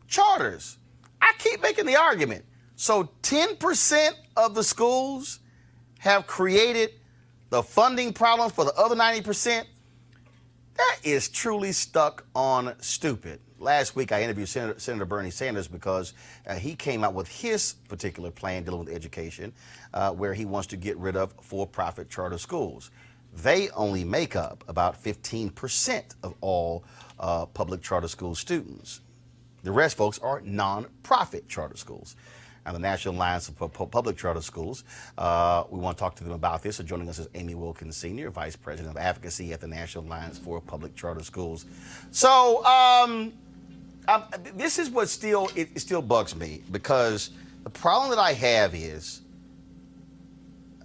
charters? I keep making the argument. So 10% of the schools have created the funding problem for the other 90%. That is truly stuck on stupid. Last week, I interviewed Senator Bernie Sanders because he came out with his particular plan dealing with education, where he wants to get rid of for-profit charter schools. They only make up about 15% of all public charter school students. The rest, folks, are non-profit charter schools. And the National Alliance of Public Charter Schools, we want to talk to them about this. So joining us is Amy Wilkins Sr., Vice President of Advocacy at the National Alliance for Public Charter Schools. So this is what still bugs me, because the problem that I have is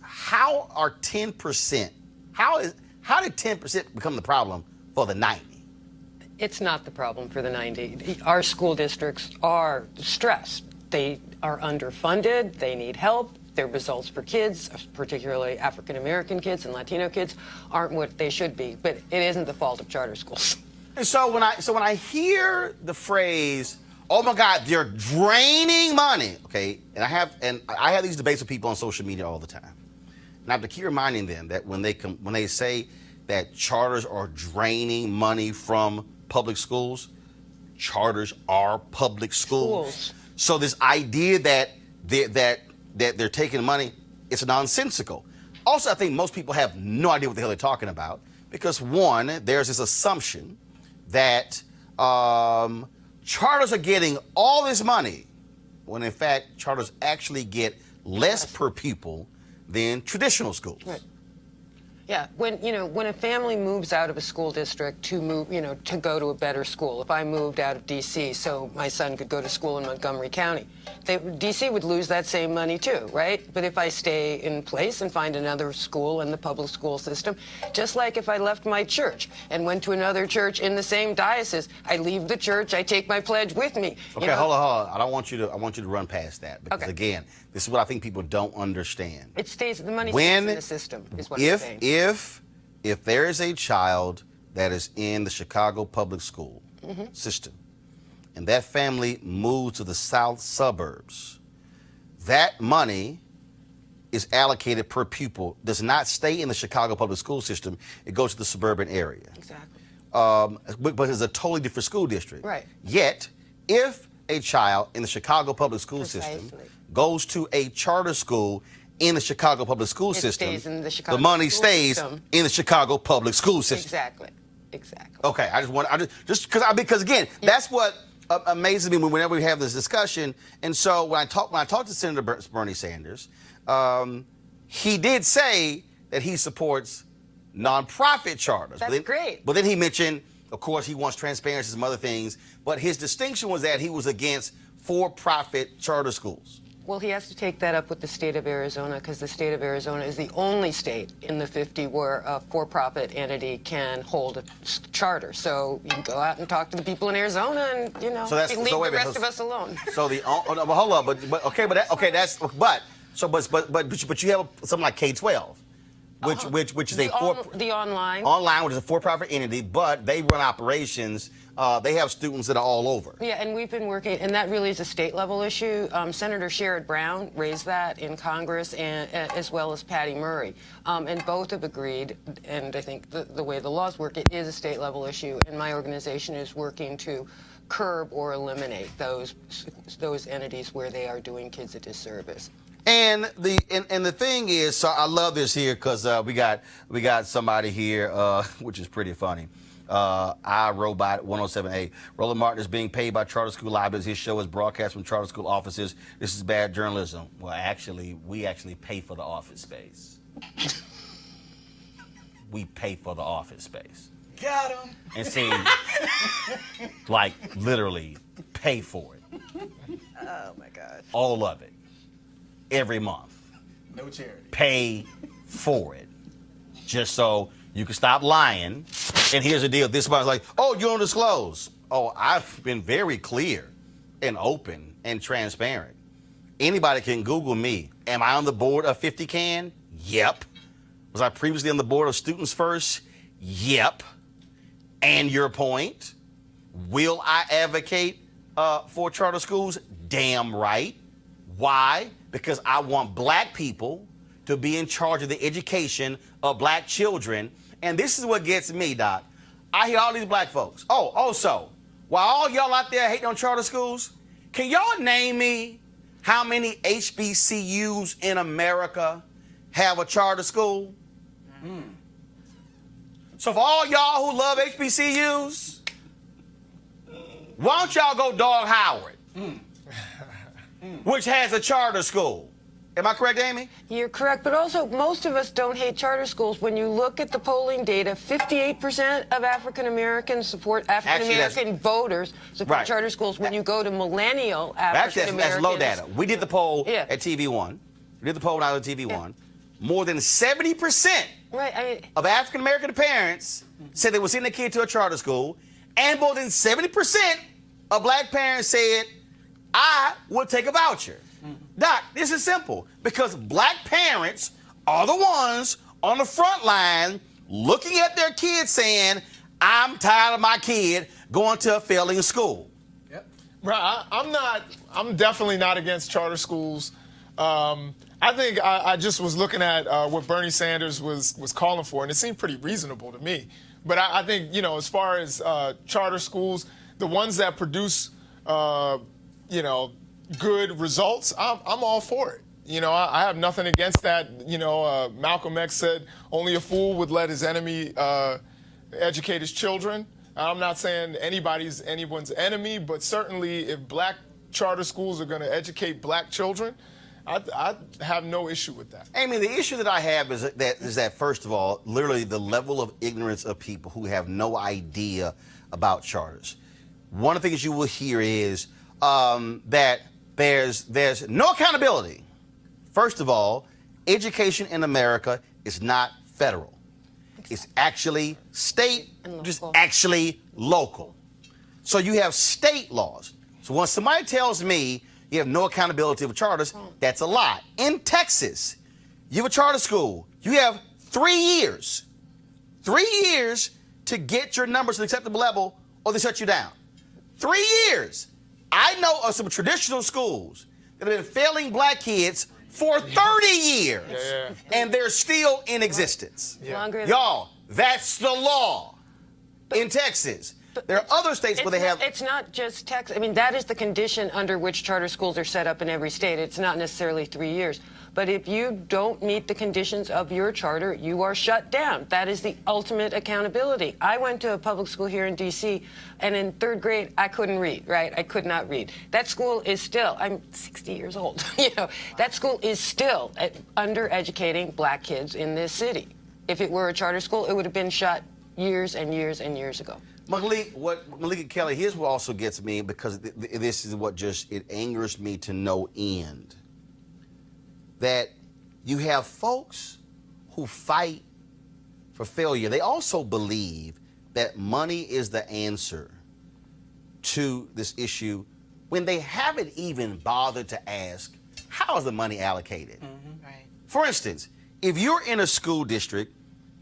how are 10%, how did 10% become the problem for the 90? It's not the problem for the 90. Our school districts are stressed. They are underfunded. They need help. Their results for kids, particularly African American kids and Latino kids, aren't what they should be. But it isn't the fault of charter schools. And so when I hear the phrase, "Oh my God, they're draining money," okay, and I have these debates with people on social media all the time, and I have to keep reminding them that when they say that charters are draining money from public schools, charters are public schools. So this idea that they're taking money, it's nonsensical. Also, I think most people have no idea what the hell they're talking about, because one, there's this assumption that charters are getting all this money, when in fact charters actually get less per pupil than traditional schools. Right. Yeah, when a family moves out of a school district to go to a better school. If I moved out of D.C. so my son could go to school in Montgomery County, D.C. would lose that same money too, right? But if I stay in place and find another school in the public school system, just like if I left my church and went to another church in the same diocese, I leave the church, I take my pledge with me. Okay, hold on. I want you to run past that, because again, this is what I think people don't understand. The money stays in the system, is what I'm saying. If there is a child that is in the Chicago public school system, and that family moves to the south suburbs, that money is allocated per pupil, does not stay in the Chicago public school system. It goes to the suburban area. Exactly. But it's a totally different school district. Right. Yet, if a child in the Chicago public school system goes to a charter school in the Chicago public school system, the money stays in the Chicago public school system. Exactly. Okay, because again, that's what amazes me whenever we have this discussion. And so when I talked to Senator Bernie Sanders, he did say that he supports nonprofit charters. That's great. But then he mentioned, of course, he wants transparency and some other things. But his distinction was that he was against for-profit charter schools. Well, he has to take that up with the state of Arizona, because the state of Arizona is the only state in the 50 where a for-profit entity can hold a charter. So you can go out and talk to the people in Arizona and, leave the rest of us alone. So hold on, but you have something like K-12. Which is the online, which is a for-profit entity, but they run operations. They have students that are all over. Yeah, and we've been working, and that really is a state-level issue. Senator Sherrod Brown raised that in Congress, and as well as Patty Murray, and both have agreed. And I think the way the laws work, it is a state-level issue, and my organization is working to curb or eliminate those entities where they are doing kids a disservice. And the thing is, so I love this here because we got somebody here, which is pretty funny. iRobot 107A. Roland Martin is being paid by charter school libraries. His show is broadcast from charter school offices. This is bad journalism. Well, actually, we actually pay for the office space. We pay for the office space. Got him. And see, like, literally pay for it. Oh, my God. All of it. Every month. No charity. Pay for it. Just so you can stop lying. And here's the deal. This body's like, oh, you don't disclose. Oh, I've been very clear and open and transparent. Anybody can Google me. Am I on the board of 50 Can? Yep. Was I previously on the board of Students First? Yep. And your point, will I advocate for charter schools? Damn right. Why? Because I want black people to be in charge of the education of black children. And this is what gets me, Doc. I hear all these black folks. Oh, also, while all y'all out there hating on charter schools, can y'all name me how many HBCUs in America have a charter school? So for all y'all who love HBCUs, why don't y'all go Dog Howard, which has a charter school? Am I correct, Amy? You're correct, but also most of us don't hate charter schools. When you look at the polling data, 58% of African Americans support African-American voters support charter schools. When you go to millennial African-Americans... That's low data. We did the poll at TV1. We did the poll out of TV1. More than 70% of African-American parents said they would send their kid to a charter school, and more than 70% of black parents said, I would take a voucher. Doc, this is simple, because black parents are the ones on the front line looking at their kids saying, I'm tired of my kid going to a failing school. Yep. Right, I'm definitely not against charter schools. I think I just was looking at what Bernie Sanders was calling for, and it seemed pretty reasonable to me. But I think, as far as charter schools, the ones that produce, good results, I'm all for it. I have nothing against that. Malcolm X said only a fool would let his enemy educate his children. I'm not saying anyone's enemy, but certainly if black charter schools are going to educate black children, I have no issue with that. Amy, the issue that I have is that first of all, literally the level of ignorance of people who have no idea about charters. One of the things you will hear is that there's no accountability. First of all, education in America is not federal. It's actually state, just actually local. So you have state laws. So when somebody tells me you have no accountability for charters, that's a lie. In Texas, you have a charter school. You have 3 years. 3 years to get your numbers to an acceptable level or they shut you down. 3 years. I know of some traditional schools that have been failing black kids for 30 years, and they're still in existence. Y'all, that's the law in Texas. There are other states where they have... It's not just Texas. I mean, that is the condition under which charter schools are set up in every state. It's not necessarily 3 years. But if you don't meet the conditions of your charter, you are shut down. That is the ultimate accountability. I went to a public school here in D.C., and in 3rd grade, I couldn't read, right? I could not read. That school is still, I'm 60 years old, that school is still undereducating black kids in this city. If it were a charter school, it would have been shut years and years and years ago. Malik and Kelly, here's what also gets me, because this is what it angers me to no end. That you have folks who fight for failure. They also believe that money is the answer to this issue when they haven't even bothered to ask, how is the money allocated? Right. For instance, if you're in a school district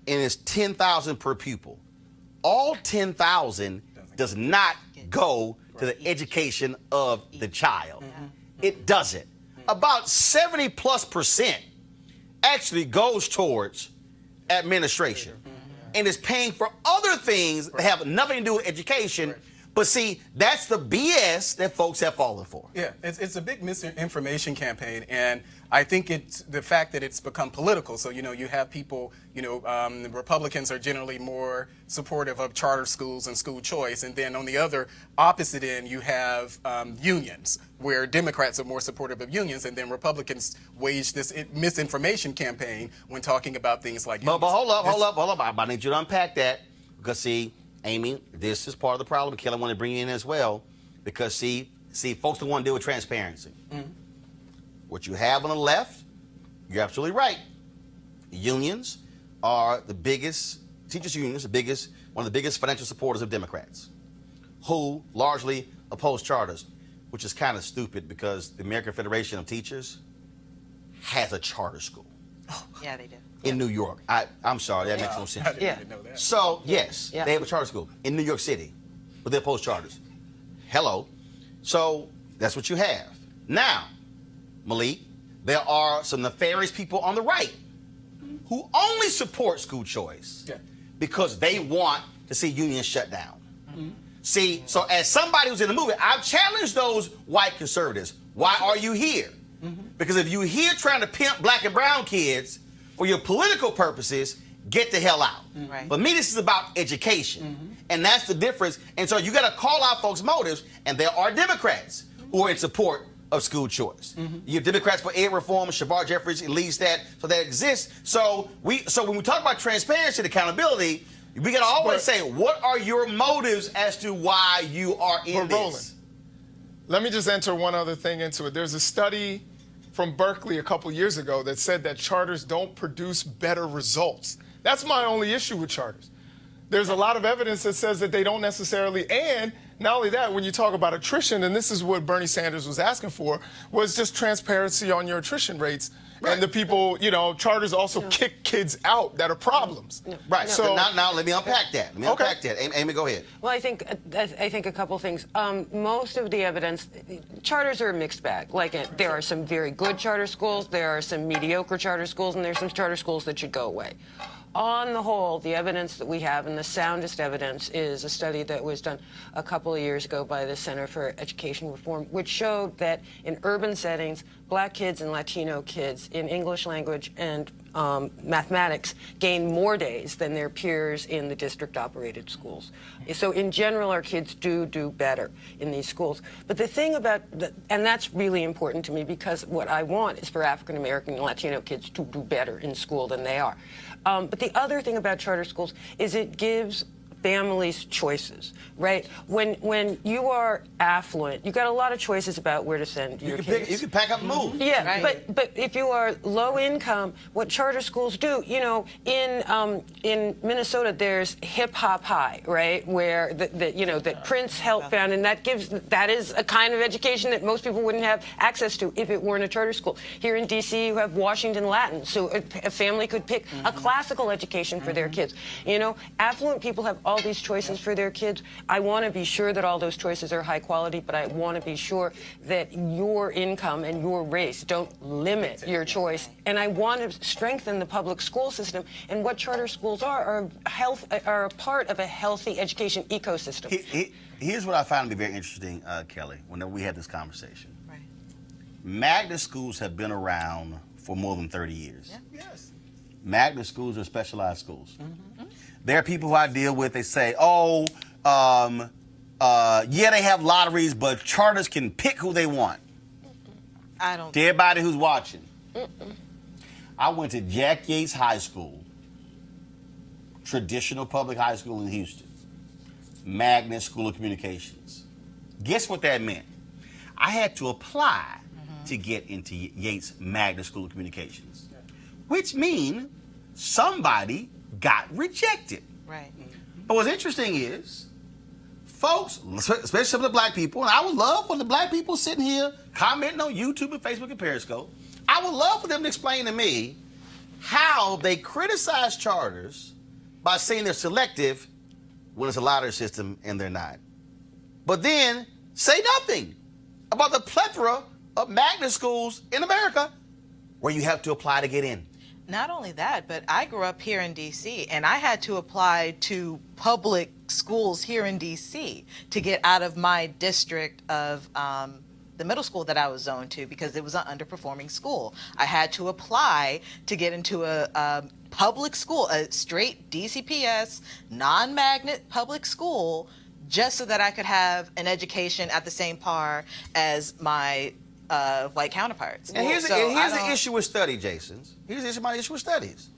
and it's $10,000 per pupil, all $10,000 does not go to the education of the child. It doesn't. About 70+% actually goes towards administration and is paying for other things that have nothing to do with education, but But see, that's the BS that folks have fallen for. Yeah, it's a big misinformation campaign, and I think it's the fact that it's become political. So, you have people, the Republicans are generally more supportive of charter schools and school choice, and then on the other opposite end, you have unions, where Democrats are more supportive of unions, and then Republicans wage this misinformation campaign when talking about things like unions. But hold up. I need you to unpack that, because see, Amy, this is part of the problem. Kelly wanted to bring you in as well, because see, folks don't want to deal with transparency. Mm-hmm. What you have on the left, you're absolutely right. Unions are the biggest, teachers' unions, one of the biggest financial supporters of Democrats, who largely oppose charters, which is kind of stupid because the American Federation of Teachers has a charter school. Yeah, they do. In New York. I'm sorry, that makes no sense. I didn't even know that. So, yes, they have a charter school in New York City, but they oppose charters. Hello. So, that's what you have. Now, Malik, there are some nefarious people on the right who only support school choice because they want to see unions shut down. Mm-hmm. See, so as somebody who's in the movement, I've challenged those white conservatives. Why are you here? Mm-hmm. Because if you're here trying to pimp black and brown kids for your political purposes, get the hell out. Mm-hmm. Right. For me, this is about education. Mm-hmm. And that's the difference. And so you got to call out folks' motives. And there are Democrats who are in support of school choice. Mm-hmm. You have Democrats for ed reform, Shavar Jeffries leads that, so that exists. So when we talk about transparency and accountability, we got to always say, what are your motives as to why you are in this? Roland, let me just enter one other thing into it. There's a study from Berkeley a couple years ago that said that charters don't produce better results. That's my only issue with charters. There's a lot of evidence that says that they don't necessarily, and not only that, when you talk about attrition, and this is what Bernie Sanders was asking for, was just transparency on your attrition rates. Right. And the people, charters also kick kids out that are problems. Right. So now let me unpack that. Amy, go ahead. Well, I think a couple things. Most of the evidence, charters are a mixed bag. There are some very good charter schools, there are some mediocre charter schools, and there's some charter schools that should go away. On the whole, the evidence that we have, and the soundest evidence, is a study that was done a couple of years ago by the Center for Education Reform, which showed that in urban settings, black kids and Latino kids in English language and mathematics gain more days than their peers in the district-operated schools. So in general, our kids do better in these schools. But the thing about, and that's really important to me, because what I want is for African-American and Latino kids to do better in school than they are. But the other thing about charter schools is it gives families choices, right? When you are affluent, you got a lot of choices about where to send your kids. You can pack up and move. Yeah, right. but if you are low income, what charter schools do, in Minnesota, there's Hip Hop High, right, where that Prince helped found, and that is a kind of education that most people wouldn't have access to if it weren't a charter school. Here in D.C., you have Washington Latin, so a family could pick a classical education for their kids. Affluent people have all these choices for their kids. I want to be sure that all those choices are high quality, but I want to be sure that your income and your race don't limit your choice. And I want to strengthen the public school system. And what charter schools are a part of a healthy education ecosystem. Here's what I found to be very interesting, Kelly, whenever we had this conversation. Right. Magnet schools have been around for more than 30 years. Yeah. Yes. Magnet schools are specialized schools. Mm-hmm. There are people who I deal with, they say, yeah, they have lotteries, but charters can pick who they want. I don't. To everybody who's watching. I went to Jack Yates High School, traditional public high school in Houston, Magnet School of Communications. Guess what that meant? I had to apply to get into Yates Magnet School of Communications, which means somebody got rejected. Right. But what's interesting is, folks, especially some of the black people, and I would love for the black people sitting here commenting on YouTube and Facebook and Periscope, I would love for them to explain to me how they criticize charters by saying they're selective when it's a lottery system and they're not. But then say nothing about the plethora of magnet schools in America where you have to apply to get in. Not only that, but I grew up here in D.C. and I had to apply to public schools here in D.C. to get out of my district of the middle school that I was zoned to because it was an underperforming school. I had to apply to get into a public school, a straight DCPS, non-magnet public school, just so that I could have an education at the same par as my white counterparts. And here's the issue with study, Jason. Here's the issue with studies.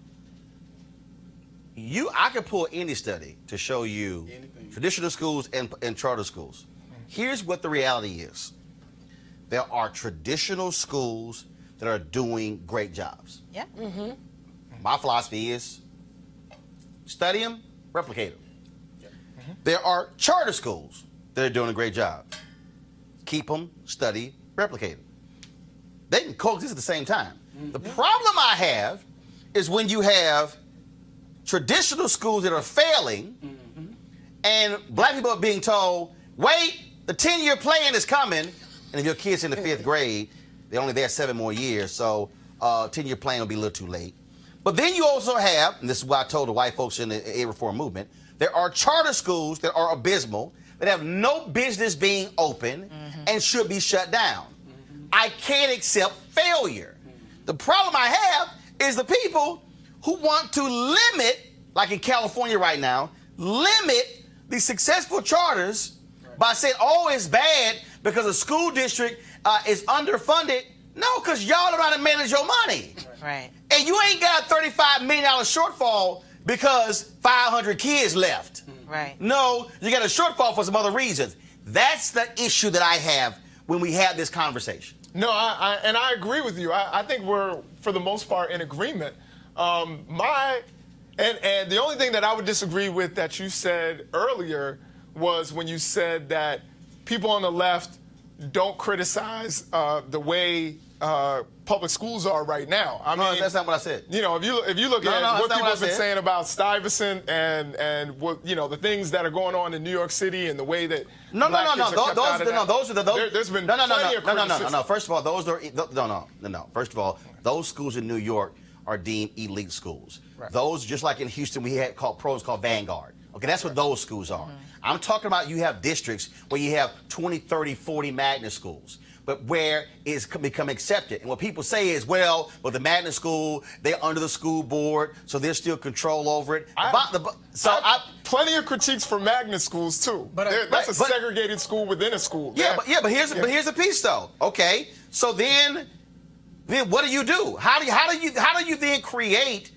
I could pull any study to show you traditional schools and charter schools. Here's what the reality is. There are traditional schools that are doing great jobs. Yeah. Mm-hmm. My philosophy is study them, replicate them. There are charter schools that are doing a great job. Keep them, study, replicate them. They can coexist at the same time. The problem I have is when you have traditional schools that are failing and black people are being told, wait, the 10-year plan is coming, and if your kid's in the 5th grade, they're only there 7 more years, so 10-year plan will be a little too late. But then you also have, and this is what I told the white folks in the aid reform movement, there are charter schools that are abysmal, that have no business being open and should be shut down. I can't accept failure. The problem I have is the people who want to limit, like in California right now, limit the successful charters by saying, oh, it's bad because the school district is underfunded. No, because y'all don't know how to manage your money. Right. And you ain't got a $35 million shortfall because 500 kids left. Right. No, you got a shortfall for some other reasons. That's the issue that I have when we have this conversation. No, I agree with you. I think we're, for the most part, in agreement. And the only thing that I would disagree with that you said earlier was when you said that people on the left don't criticize the way public schools are right now. I mean, that's not what I said. You know, if you look at what people have been saying about Stuyvesant and what, you know, the things that are going on in New York City and the way that there's been plenty of criticism. First of all, First of all, those schools in New York are deemed elite schools. Right. Those, just like in Houston, we had programs called Vanguard. Okay, that's what those schools are. I'm talking about you have districts where you have 20, 30, 40 magnet schools, but where it's become accepted. And what people say is, well, the magnet school, they're under the school board, so there's still control over it. Plenty of critiques for magnet schools too. But that's a segregated school within a school. But here's the piece though. Okay, so then what do? How do you then create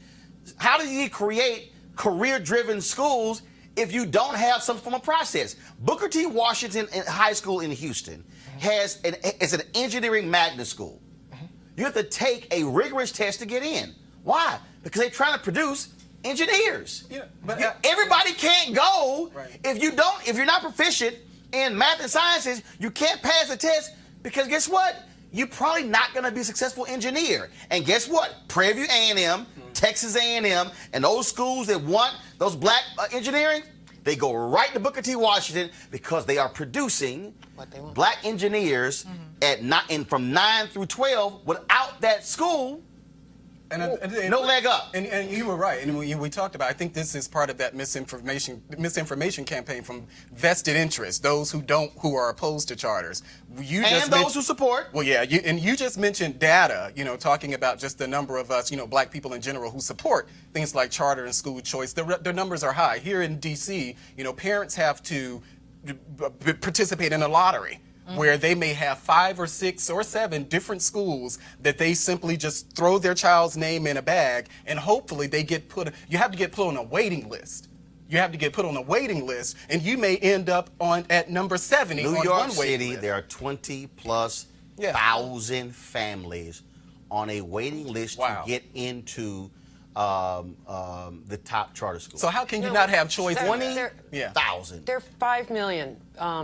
career-driven schools if you don't have some form of process? Booker T. Washington High School in Houston is an engineering magnet school. You have to take a rigorous test to get in. Why? Because they're trying to produce engineers. Yeah, but everybody can't go if you're not proficient in math and sciences. You can't pass the test because guess what? You're probably not going to be a successful engineer. And guess what? Prairie View A&M, Texas A&M, and those schools that want those black engineering, they go right to Booker T. Washington because they are producing black engineers from 9 through 12. Without that school, no leg up. And you were right. And we talked about, I think this is part of that misinformation campaign from vested interests, those who are opposed to charters. Those who support. Well, yeah, you just mentioned data, talking about just the number of us, black people in general who support things like charter and school choice. The numbers are high. Here in D.C., parents have to participate in a lottery, where they may have 5 or 6 or 7 different schools that they simply just throw their child's name in a bag, and hopefully you have to get put on a waiting list. You have to get put on a waiting list, and you may end up at number 70 New on York one waiting City, list. there are 20+ thousand families on a waiting list to get into the top charter schools. So how can you not have choice? 20,000. There are 5 million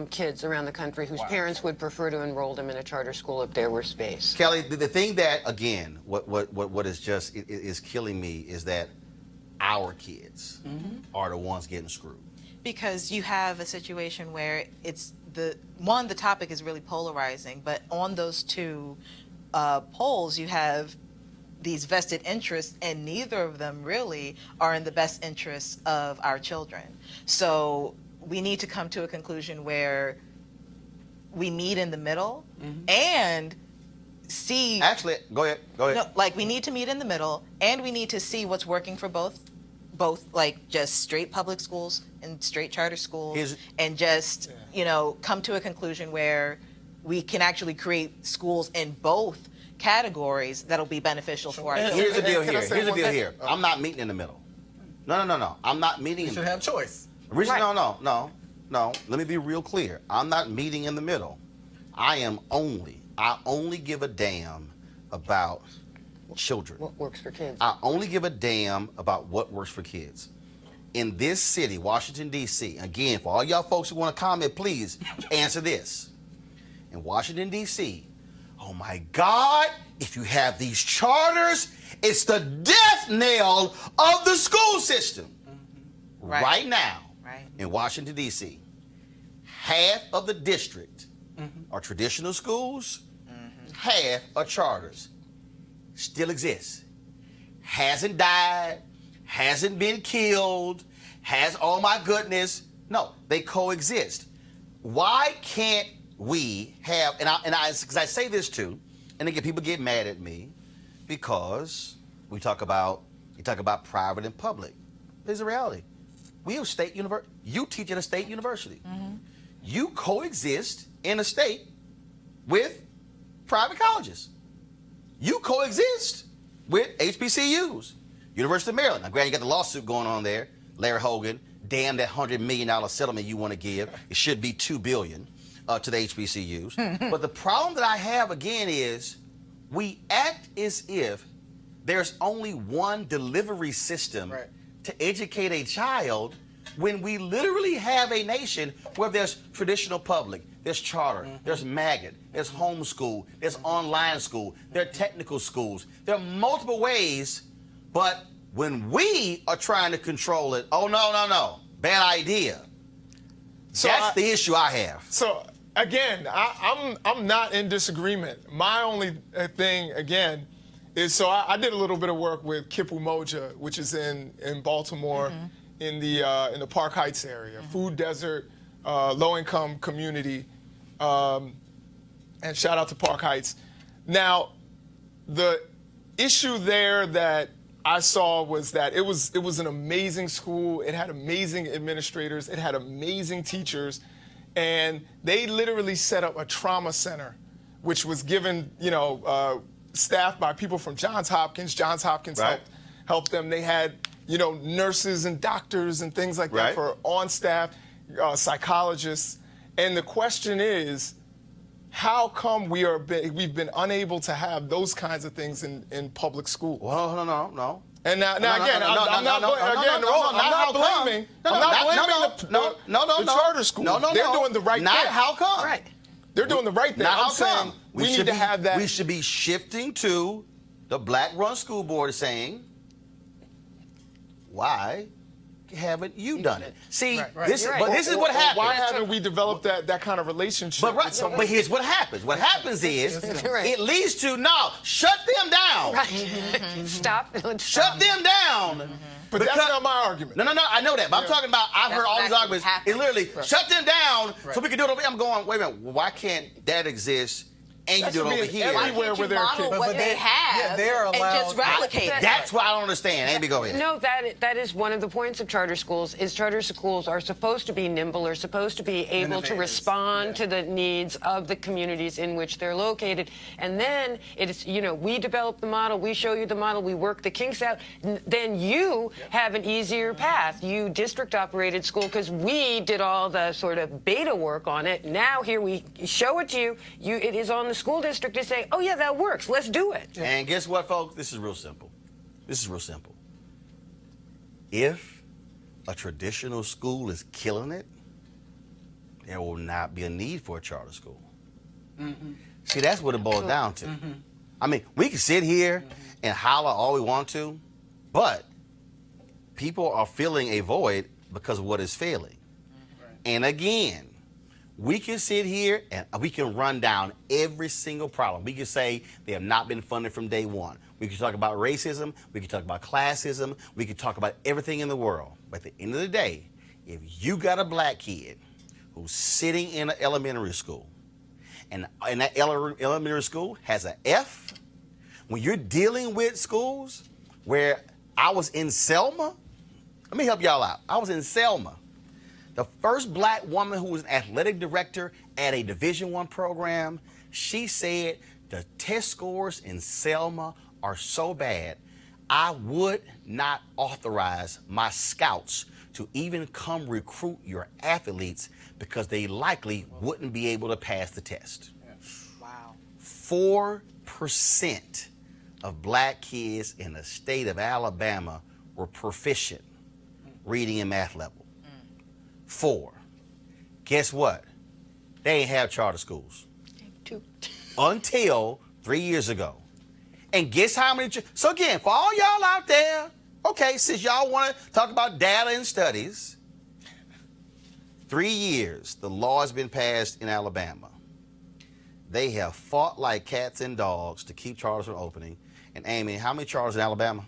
kids around the country whose parents would prefer to enroll them in a charter school if there were space. Kelly, the thing that, again, what is just is killing me is that our kids are the ones getting screwed. Because you have a situation where the topic is really polarizing, but on those two poles you have these vested interests, and neither of them really are in the best interests of our children. So we need to come to a conclusion where we meet in the middle and see. Actually, go ahead. No, like we need to meet in the middle, and we need to see what's working for both like just straight public schools and straight charter schools, and just come to a conclusion where we can actually create schools in both categories that'll be beneficial for our children. Here's the deal here. Here's the deal here. I'm not meeting in the middle. No. I'm not meeting. You should have choice. No. Let me be real clear. I'm not meeting in the middle. I only give a damn about children. What works for kids? I only give a damn about what works for kids. In this city, Washington, D.C., again, for all y'all folks who want to comment, please answer this. In Washington, D.C., oh my God, if you have these charters, it's the death knell of the school system. Right now, in Washington, D.C., half of the district are traditional schools, half are charters. Still exists. Hasn't died, hasn't been killed, oh my goodness. No, they coexist. Why can't we have, because I say this too, and again, people get mad at me because you talk about private and public. Here's the reality. We have state university. You teach at a state university. You coexist in a state with private colleges. You coexist with HBCUs. University of Maryland. Now, granted, you got the lawsuit going on there. Larry Hogan, damn that $100 million settlement you want to give. It should be $2 billion to the HBCUs. But the problem that I have, again, is we act as if there's only one delivery system to educate a child when we literally have a nation where there's traditional public, there's charter, there's magnet, there's homeschool, there's online school, there are technical schools. There are multiple ways, but when we are trying to control it, oh, no, bad idea. So that's the issue I have. So, again, I'm not in disagreement. My only thing, again, is I did a little bit of work with Kip Umoja, which is in Baltimore, in the Park Heights area, food desert, low-income community, and shout out to Park Heights. Now, the issue there that I saw was that it was an amazing school. It had amazing administrators. It had amazing teachers, and they literally set up a trauma center, which was given, staffed by people from Johns Hopkins. Johns Hopkins helped them. They had, nurses and doctors and things like that for on staff, psychologists. And the question is, how come we've been unable to have those kinds of things in public school? Well, no. And now again, I'm not blaming the charter school. They're doing the right thing. Not how come. Right. They're doing the right thing. Not I'm how saying come. we need to have that. We should be shifting to the black-run school board saying, why haven't you done it? See, this is what happens. Why haven't we developed that kind of relationship? But here's what happens. What happens is it leads to shut them down. Stop. Shut them down. But that's not my argument. No, I know that. But I'm talking about, I've heard all these arguments. It literally, shut them down so we can do it over here. I'm going, wait a minute, why can't that exist and you do it over here? Everywhere where they're kids. What they have they're allowed, and just replicate it. That's what I don't understand. Amy, go ahead. No, that is one of the points of charter schools, is charter schools are supposed to be nimble, are supposed to be able to respond to the needs of the communities in which they're located. And then it's, we develop the model, we show you the model, we work the kinks out, then you have an easier path. You district-operated school, because we did all the sort of beta work on it. Now here we show it to you. It is on the school district to say, oh yeah, that works, let's do it. And guess what, folks? This is real simple. If a traditional school is killing it, there will not be a need for a charter school. See, that's what it boils down to. I mean, we can sit here and holler all we want to, but people are filling a void because of what is failing. And again, We can sit here and we can run down every single problem. We can say they have not been funded from day one. We can talk about racism. We can talk about classism. We can talk about everything in the world. But at the end of the day, if you got a black kid who's sitting in an elementary school and that elementary school has an F, when you're dealing with schools where I was in Selma, let me help y'all out. I was in Selma. The first black woman who was an athletic director at a Division I program, she said the test scores in Selma are so bad, I would not authorize my scouts to even come recruit your athletes because they likely wouldn't be able to pass the test. Wow. 4% of black kids in the state of Alabama were proficient reading and math level. 4. Guess what? They ain't have charter schools. 2. Until 3 years ago. And guess how many? So again, for all y'all out there, okay, since y'all want to talk about data and studies, 3 years the law has been passed in Alabama. They have fought like cats and dogs to keep charters from opening. And Amy, how many charters in Alabama?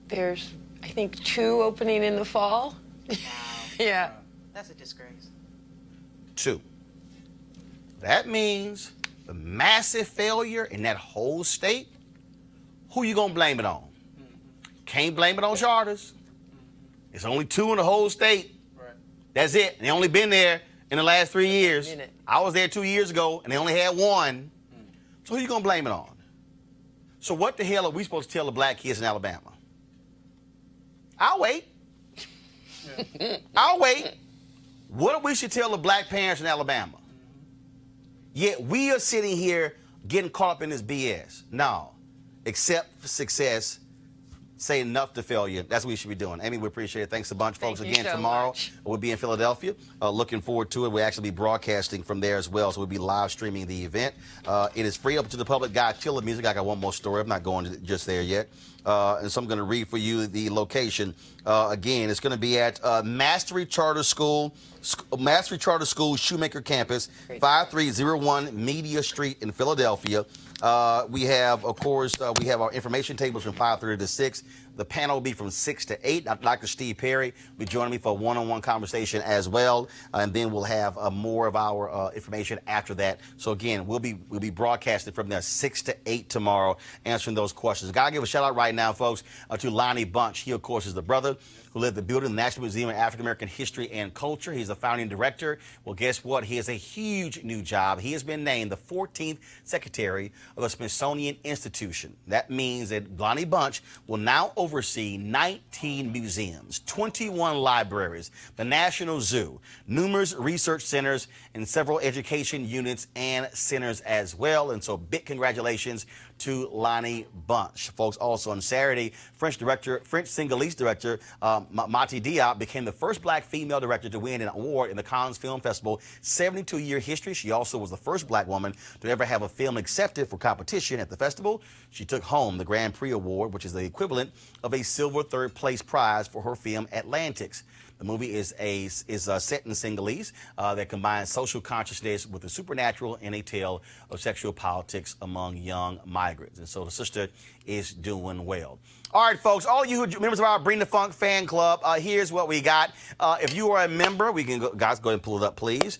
There's, I think, 2 opening in the fall. Wow. Yeah. That's a disgrace. 2. That means the massive failure in that whole state, who you gonna blame it on? Can't blame it on charters. It's only 2 in the whole state. Right. That's it. And they only been there in the last 3 years. Minute. I was there 2 years ago and they only had 1. So who you gonna blame it on? So what the hell are we supposed to tell the black kids in Alabama? I'll wait. I'll wait. What we should tell the black parents in Alabama? Yet we are sitting here getting caught up in this BS. No. Accept success, say enough to failure. That's what we should be doing. Amy, we appreciate it. Thanks a bunch, folks. Thank you Again, so tomorrow much. we'll be in Philadelphia. Looking forward to it. We'll actually be broadcasting from there as well, so we'll be live streaming the event. It is free up to the public. God, kill the music. I got one more story. I'm not going just there yet. And so I'm going to read for you the location. Again, it's going to be at Mastery Charter School, Shoemaker Campus, 5301 Media Street in Philadelphia. We have, of course, we have our information tables from 5:30 to 6. The panel will be from 6 to 8. Dr. Steve Perry will be joining me for a one-on-one conversation as well. And then we'll have more of our information after that. So again, we'll be broadcasting from there 6 to 8 tomorrow, answering those questions. Gotta give a shout out right now, folks, to Lonnie Bunch. He, of course, is the brother who led the building, the National Museum of African American History and Culture. He's the founding director. Well, guess what? He has a huge new job. He has been named the 14th Secretary of the Smithsonian Institution. That means that Lonnie Bunch will now oversee 19 museums, 21 libraries, the National Zoo, numerous research centers, and several education units and centers as well. And so big congratulations to Lonnie Bunch. Folks, also on Saturday, French Senegalese director Mati Diop became the first black female director to win an award in the Cannes Film Festival 72-year history. She also was the first black woman to ever have a film accepted for competition at the festival. She took home the Grand Prix Award, which is the equivalent of a silver third-place prize for her film Atlantics. The movie is set in Senegalese that combines social consciousness with the supernatural in a tale of sexual politics among young migrants. And so the sister is doing well. All right, folks, all you members of our Bring the Funk fan club, here's what we got. If you are a member, we can go, guys, go ahead and pull it up, please.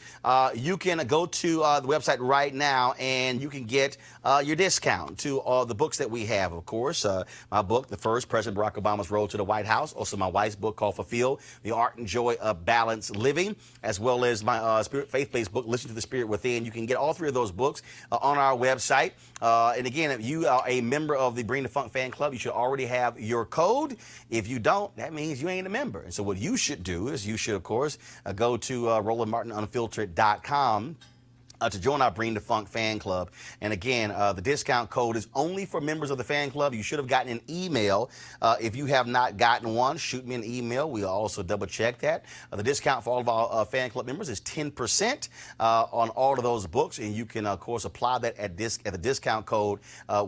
You can go to the website right now and you can get your discount to all the books that we have, of course. My book, The First, President Barack Obama's Road to the White House. Also, my wife's book called Fulfill, The Art and Joy of Balanced Living, as well as my faith-based book, Listen to the Spirit Within. You can get all 3 of those books on our website. And again, if you are a member of the Bring the Funk fan club, you should already have your code. If you don't, that means you ain't a member. And so what you should do is you should, of course, go to RolandMartinUnfiltered.com to join our Bring the Funk fan club. And again, the discount code is only for members of the fan club. You should have gotten an email. If you have not gotten one, shoot me an email. We'll also double check that. The discount for all of our fan club members is 10% on all of those books. And you can, of course, apply that at the discount code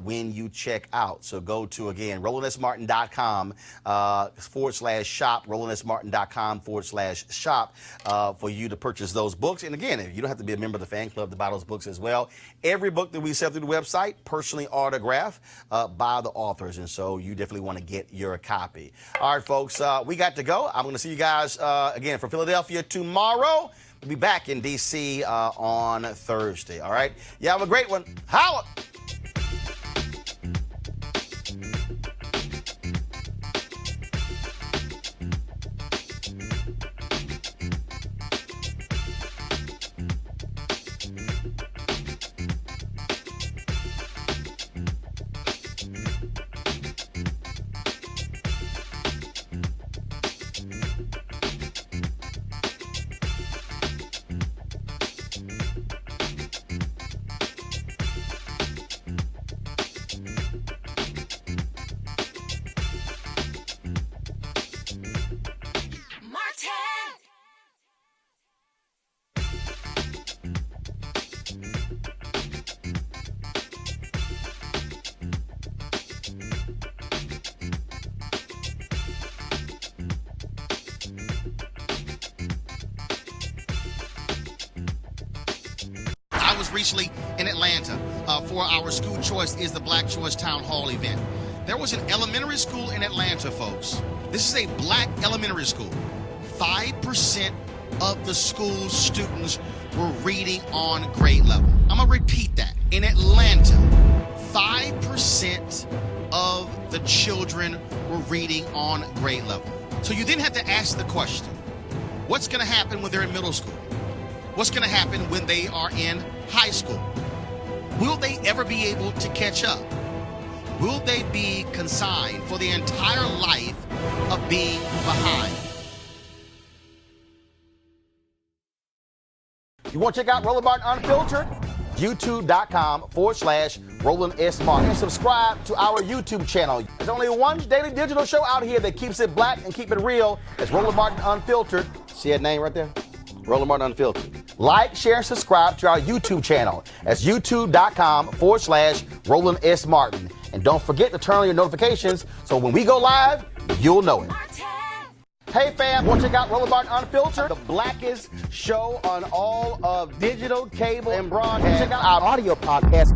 when you check out. So go to, again, RolandSMartin.com /shop, RolandSMartin.com /shop for you to purchase those books. And again, you don't have to be a member of the fan club to buy those books as well. Every book that we sell through the website, personally autographed by the authors, and so you definitely want to get your copy. All right, folks, we got to go. I'm going to see you guys again from Philadelphia tomorrow. We'll be back in D.C. On Thursday. All right, you have a great one. Holla! I was recently in Atlanta for our School Choice is the Black Choice Town Hall event. There was an elementary school in Atlanta, folks. This is a black elementary school. 5% of the school's students were reading on grade level. I'm going to repeat that. In Atlanta, 5% of the children were reading on grade level. So you then have to ask the question, what's going to happen when they're in middle school? What's going to happen when they are in high school? Will they ever be able to catch up? Will they be consigned for the entire life of being behind? You want to check out Roland Martin Unfiltered? YouTube.com/Roland S. Martin. And subscribe to our YouTube channel. There's only one daily digital show out here that keeps it black and keep it real. It's Roland Martin Unfiltered. See that name right there? Roland Martin Unfiltered. Like, share, and subscribe to our YouTube channel. That's youtube.com/Roland S. Martin. And don't forget to turn on your notifications so when we go live, you'll know it. Hey fam, want to check out Roland Martin Unfiltered? The blackest show on all of digital, cable, and broadcast. Check out our audio podcast.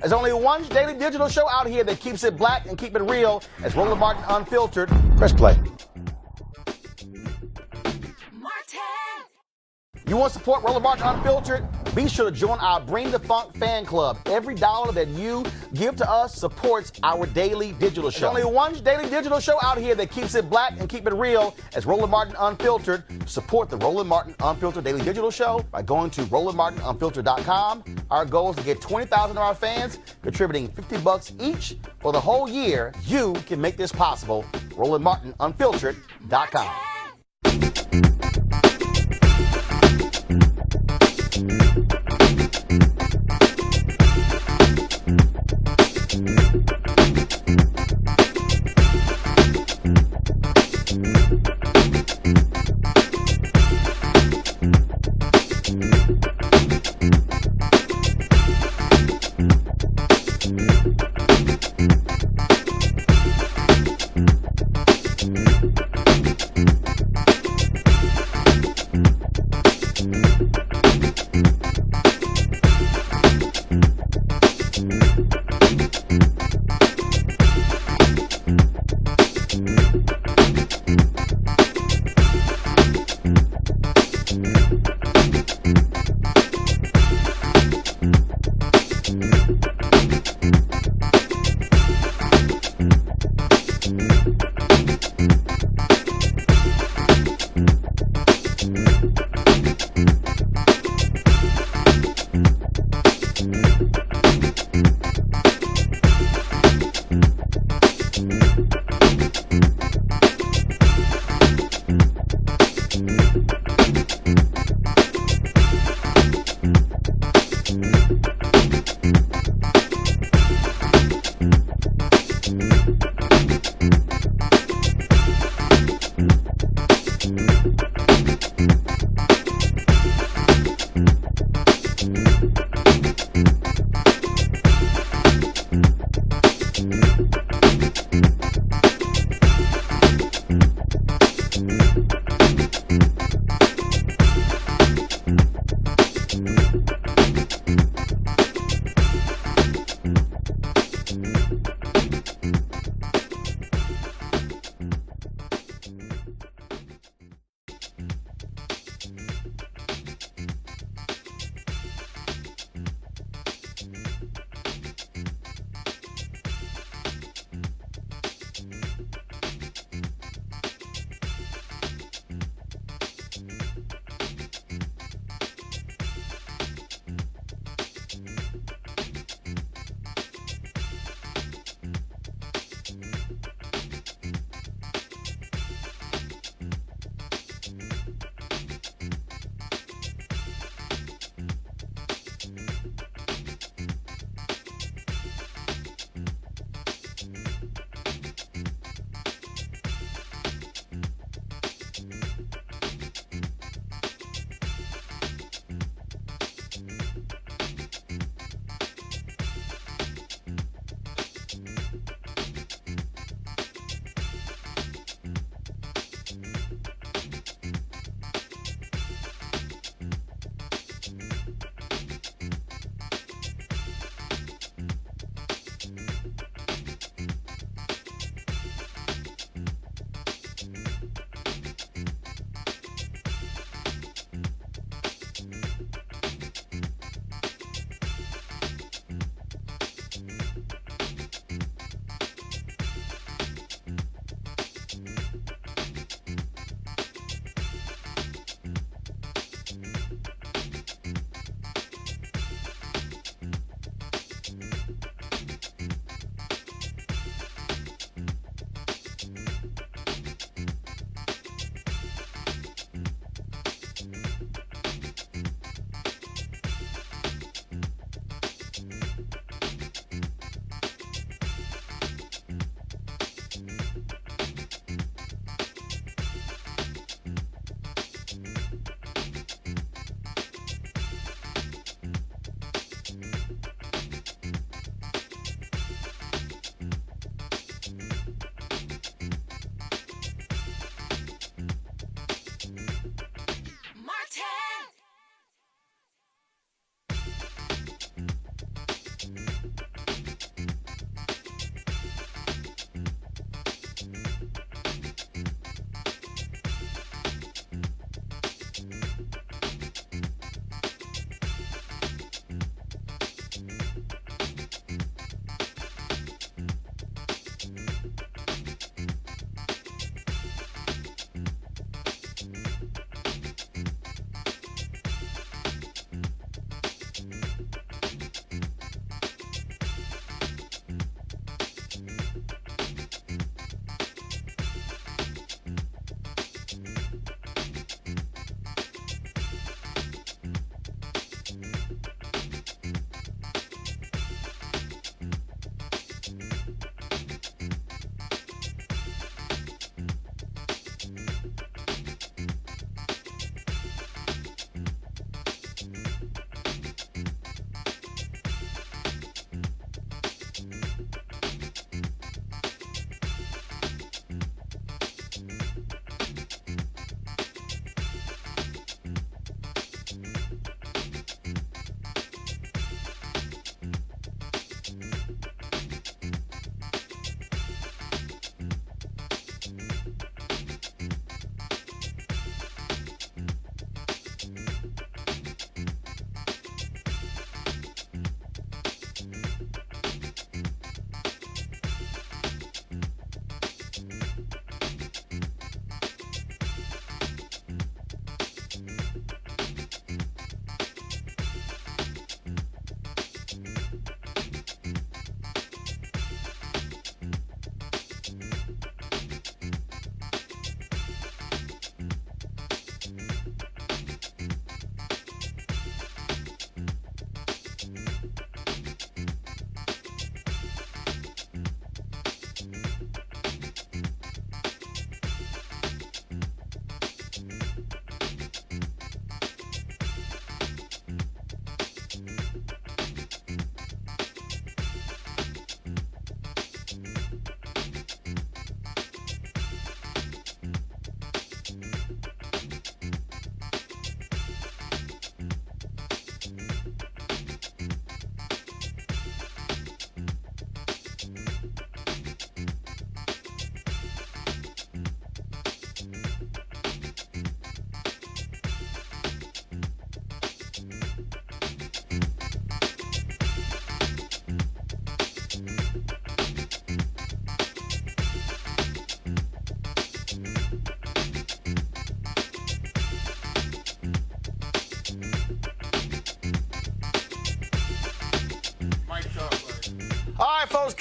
There's only one daily digital show out here that keeps it black and keep it real. It's Roland Martin Unfiltered. Press play. You want to support Roland Martin Unfiltered? Be sure to join our Bring the Funk fan club. Every dollar that you give to us supports our daily digital show. There's only one daily digital show out here that keeps it black and keep it real. It's Roland Martin Unfiltered. Support the Roland Martin Unfiltered daily digital show by going to RolandMartinUnfiltered.com. Our goal is to get 20,000 of our fans contributing $50 each for the whole year. You can make this possible. RolandMartinUnfiltered.com.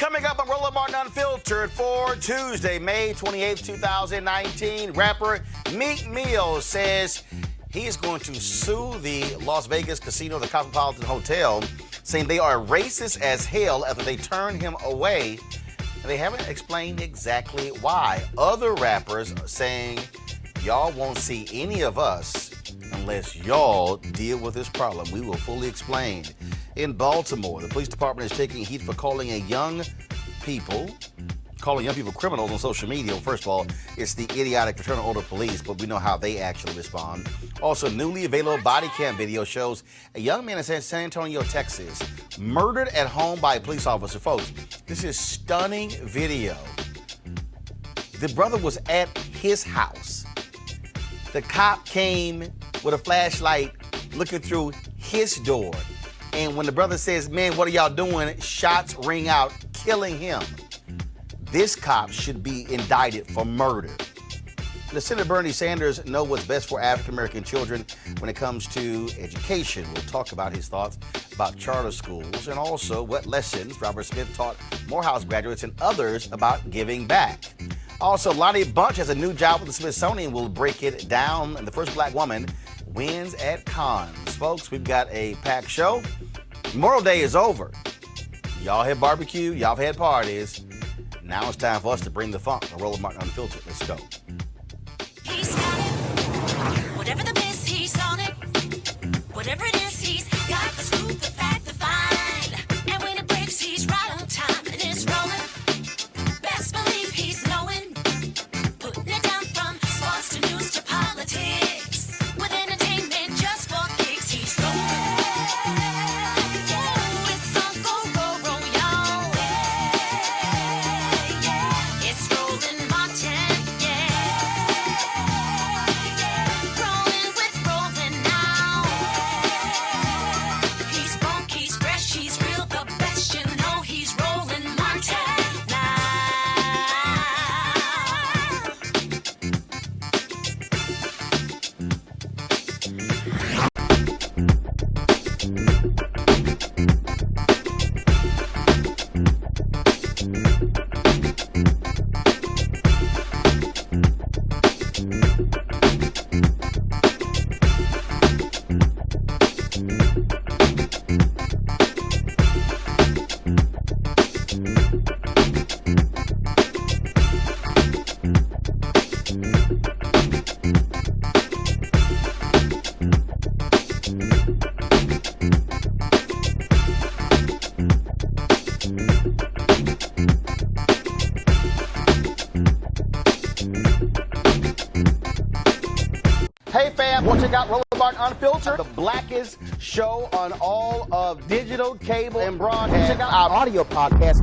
Coming up on Roland Martin Unfiltered for Tuesday, May 28th, 2019, rapper Meek Mill says he's going to sue the Las Vegas casino, the Cosmopolitan Hotel, saying they are racist as hell after they turned him away. And they haven't explained exactly why. Other rappers are saying, y'all won't see any of us unless y'all deal with this problem. We will fully explain. In Baltimore, the police department is taking heat for calling young people criminals on social media. Well, first of all, it's the idiotic fraternal order police, but we know how they actually respond. Also, newly available body cam video shows a young man in San Antonio, Texas, murdered at home by a police officer. Folks, this is stunning video. The brother was at his house. The cop came with a flashlight looking through his door. And when the brother says, man, what are y'all doing? Shots ring out, killing him. This cop should be indicted for murder. The Senator Bernie Sanders knows what's best for African-American children when it comes to education. We'll talk about his thoughts about charter schools and also what lessons Robert Smith taught Morehouse graduates and others about giving back. Also, Lonnie Bunch has a new job with the Smithsonian. We'll break it down. And the first black woman wins at cons. Folks, we've got a packed show. Memorial Day is over. Y'all had barbecue, y'all have had parties. Now it's time for us to bring the funk on Roland Martin Unfiltered. Let's go. He's got it. Whatever the biz, he's on it. Whatever it is, he's got the scoop, the fact, the find. And when it breaks, he's right on time and it's rolling. Best believe he's knowing. Putting it down from sports to news to politics. With entertainment just for kicks, he's rolling. It's Uncle Roro, y'all. It's Roland Martin, rolling with Roland now. He's funk, he's fresh, he's real, the best, you know he's Roland Martin now. Hey fam, want to check out Roland Martin Unfiltered, the blackest show on all of digital, cable, and broadcast. Check out our audio podcast.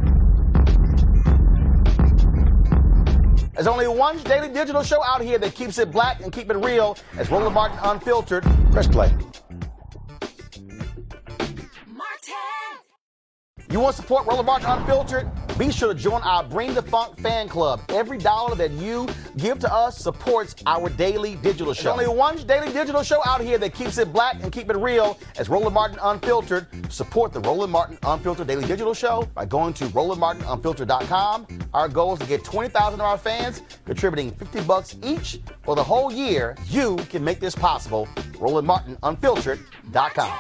There's only one daily digital show out here that keeps it black and keep it real. It's Roland Martin Unfiltered. Press play. You want to support Roland Martin Unfiltered? Be sure to join our Bring the Funk fan club. Every dollar that you give to us supports our daily digital show. There's only one daily digital show out here that keeps it black and keep it real. It's Roland Martin Unfiltered. Support the Roland Martin Unfiltered daily digital show by going to RolandMartinUnfiltered.com. Our goal is to get 20,000 of our fans contributing $50 each for the whole year. You can make this possible. RolandMartinUnfiltered.com.